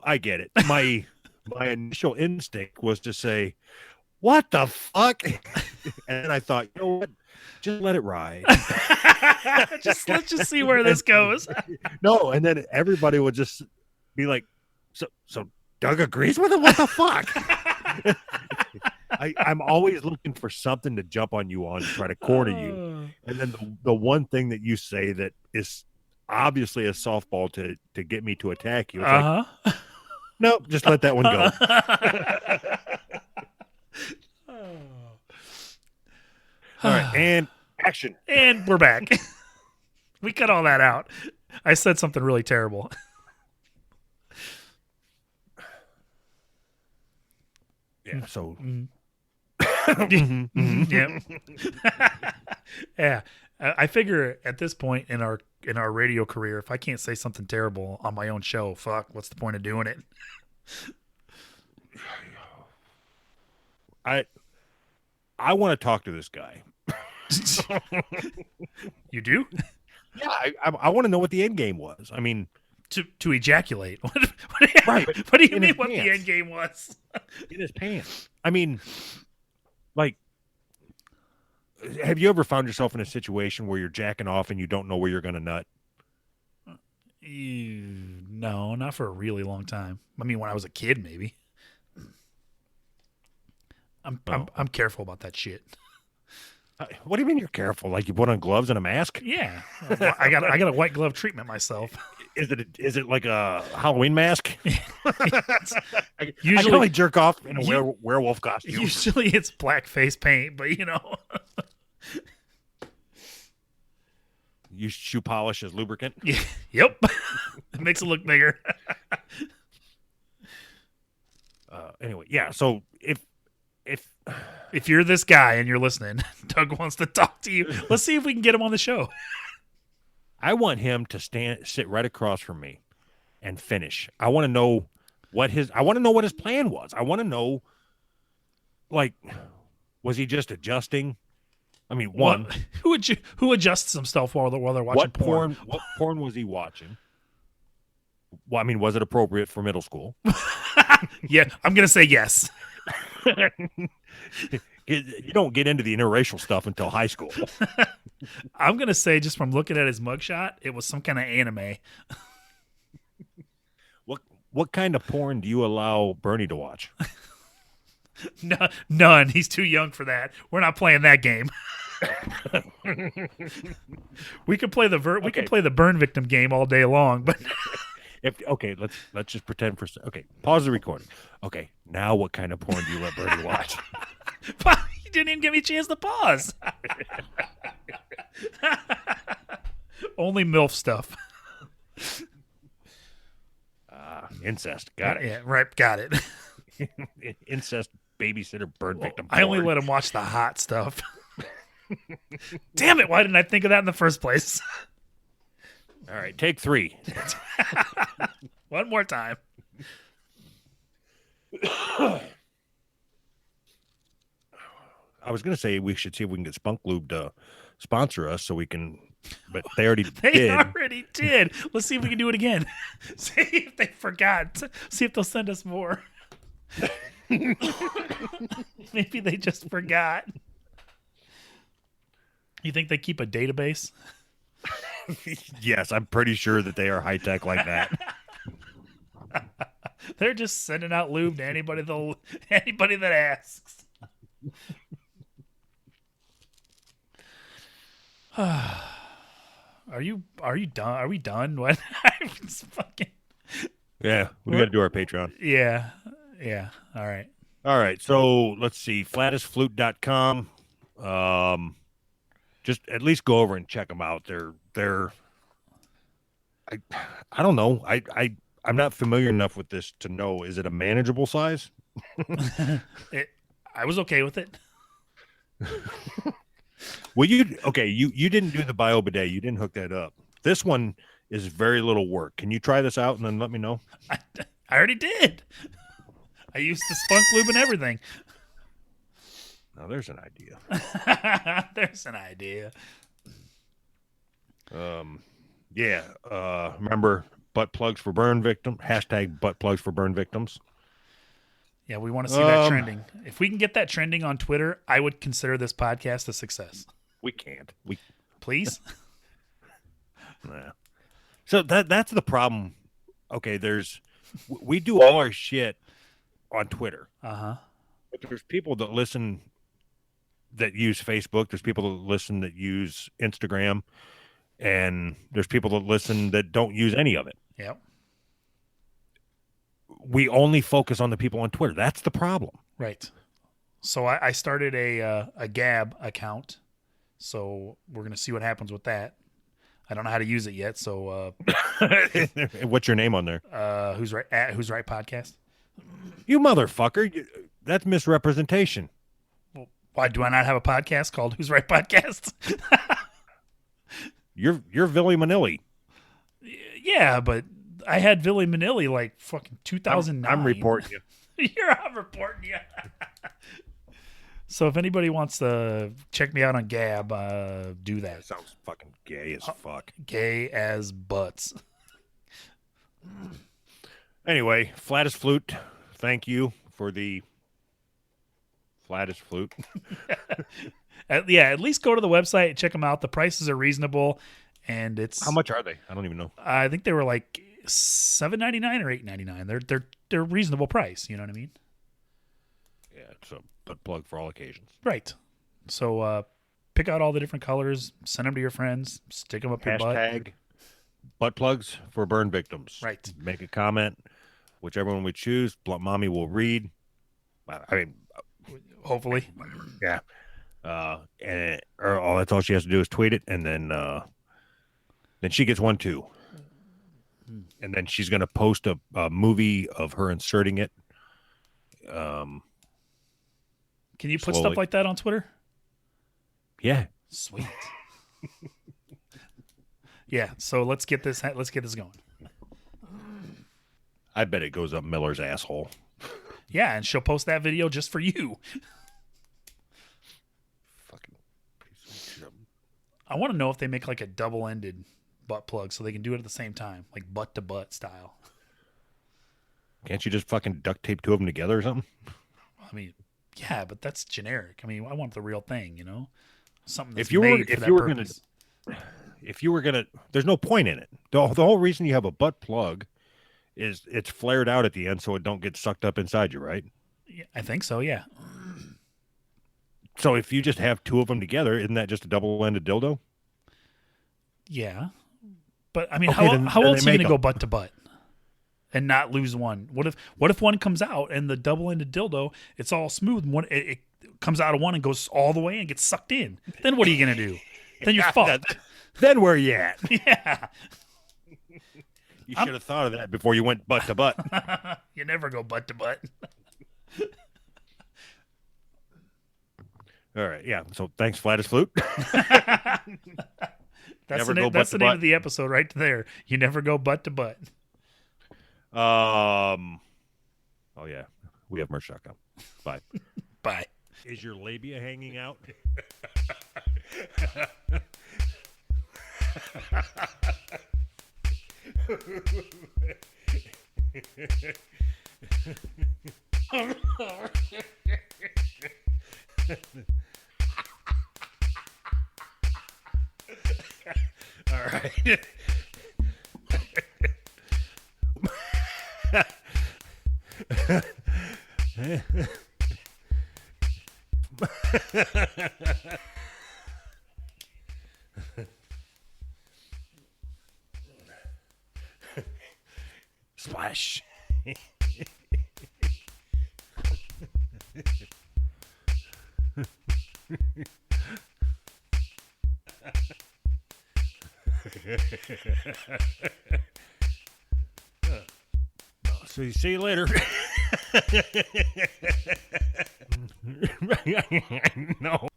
I get it. My initial instinct was to say, what the fuck? And then I thought, you know what? Just let it ride. Let's just see where this goes. No, and then everybody would just be like, so Doug agrees with him? What the fuck? I'm always looking for something to jump on you on to try to corner you. And then the one thing that you say that is obviously a softball to get me to attack you. It's like, nope, just let that one go. All right, and action. And we're back. We cut all that out. I said something really terrible. Yeah, so Yeah. Yeah. I figure at this point in our radio career, if I can't say something terrible on my own show, fuck, what's the point of doing it? I want to talk to this guy. You do? Yeah, I want to know what the end game was. I mean, To ejaculate. Right, What do you in mean his what the pants. end game was? in his pants. I mean, like, have you ever found yourself in a situation where you're jacking off and you don't know where you're going to nut? No, not for a really long time. I mean, when I was a kid, maybe. I'm careful about that shit. What do you mean you're careful? Like you put on gloves and a mask? Yeah, I got a white glove treatment myself. Is it like a Halloween mask? I Usually- can only jerk off in a werewolf costume. Usually it's black face paint, but you know. Use shoe polish as lubricant. Yep, it makes it look bigger. Anyway, yeah. So If you're this guy and you're listening, Doug wants to talk to you. Let's see if we can get him on the show. I want him to sit right across from me and finish. I want to know what his plan was. I want to know, like, was he just adjusting? I mean, one, who adjusts themselves while they're watching porn? What porn was he watching? Well, I mean, was it appropriate for middle school? Yeah, I'm gonna say yes. You don't get into the interracial stuff until high school. I'm gonna say just from looking at his mugshot, it was some kind of anime. What kind of porn do you allow Bernie to watch? No, none. He's too young for that. We're not playing that game. We could play the burn victim game all day long, but let's just pretend pause the recording. Okay, now what kind of porn do you let Bernie watch? you didn't even give me a chance to pause. Only MILF stuff. Incest. Got it. Yeah, right. Got it. Incest babysitter burn victim. I only let him watch the hot stuff. Damn it! Why didn't I think of that in the first place? All right, take 3. One more time. I was going to say we should see if we can get Spunk Lube to sponsor us so we can, but they already They already did. Let's see if we can do it again. See if they forgot. See if they'll send us more. Maybe they just forgot. You think they keep a database? Yes, I'm pretty sure that they are high tech like that. They're just sending out lube to anybody that asks. Are you done? Are we done? What? Yeah, we got to do our Patreon. Yeah. All right. So let's see, flatusflute.com. Just at least go over and check them out. They're I don't know. I'm not familiar enough with this to know. Is it a manageable size? I was okay with it. Well, you didn't do the bio bidet. You didn't hook that up. This one is very little work. Can you try this out and then let me know? I already did. I used the Spunk Lube and everything. Now there's an idea. There's an idea. Yeah. Remember butt plugs for burn victim. # butt plugs for burn victims. Yeah, we want to see that trending. If we can get that trending on Twitter, I would consider this podcast a success. We can't. Please? Nah. So that's the problem. Okay, we do all our shit on Twitter. Uh-huh. But there's people that listen that use Facebook. There's people that listen that use Instagram. And there's people that listen that don't use any of it. Yep. We only focus on the people on Twitter. That's the problem. Right. So I started a Gab account. So we're going to see what happens with that. I don't know how to use it yet. So what's your name on there? Who's Right podcast? You motherfucker. That's misrepresentation. Well, why do I not have a podcast called Who's Right Podcast? You're Billy Manilli. Yeah, but I had Billy Manilli like fucking 2009. I'm reporting you. I'm reporting you. So if anybody wants to check me out on Gab, do that. That sounds fucking gay as fuck. Gay as butts. Anyway, flatusflute, thank you for the flatusflute. At least go to the website and check them out. The prices are reasonable, and it's How much are they? I don't even know. I think they were like $7.99 or $8.99. They're reasonable price. You know what I mean? Yeah, it's a butt plug for all occasions. Right. So pick out all the different colors, send them to your friends, stick them up your butt. Hashtag butt plugs for burn victims. Right. Make a comment, whichever one we choose. Blunt Mommy will read. I mean, Hopefully. yeah. Or that's all she has to do is tweet it, and then she gets one too. And then she's going to post a movie of her inserting it. Can you put Slowly. stuff like that on Twitter? Yeah. Sweet. Yeah, so let's get this going. I bet it goes up Miller's asshole. Yeah, and she'll post that video just for you. Fucking piece of shit. I want to know if they make like a double-ended butt plug so they can do it at the same time, like butt-to-butt style. Can't you just fucking duct tape two of them together or something? I mean, yeah, but that's generic. I mean, I want the real thing, you know? Something that's If you were- made for if that you were purpose. If you were gonna, there's no point in it. The whole reason you have a butt plug is it's flared out at the end so it don't get sucked up inside you, right? Yeah, I think so, yeah. So if you just have two of them together, isn't that just a double-ended dildo? Yeah. But I mean, Okay, how then else they are you make going to go them. butt to butt and not lose one? What if one comes out and the double-ended dildo, it's all smooth and one it comes out of one and goes all the way and gets sucked in? Then what are you going to do? Then you're fucked. Then where you at? Yeah. You should have thought of that before you went butt to butt. You never go butt to butt. All right, yeah. So thanks, Flatusflute. That's Never go that's the butt to name butt. of the episode right there. You never go butt to butt. Oh yeah, we have merch.com. Bye. Bye. Is your labia hanging out? All right. Splash. So see you later. No.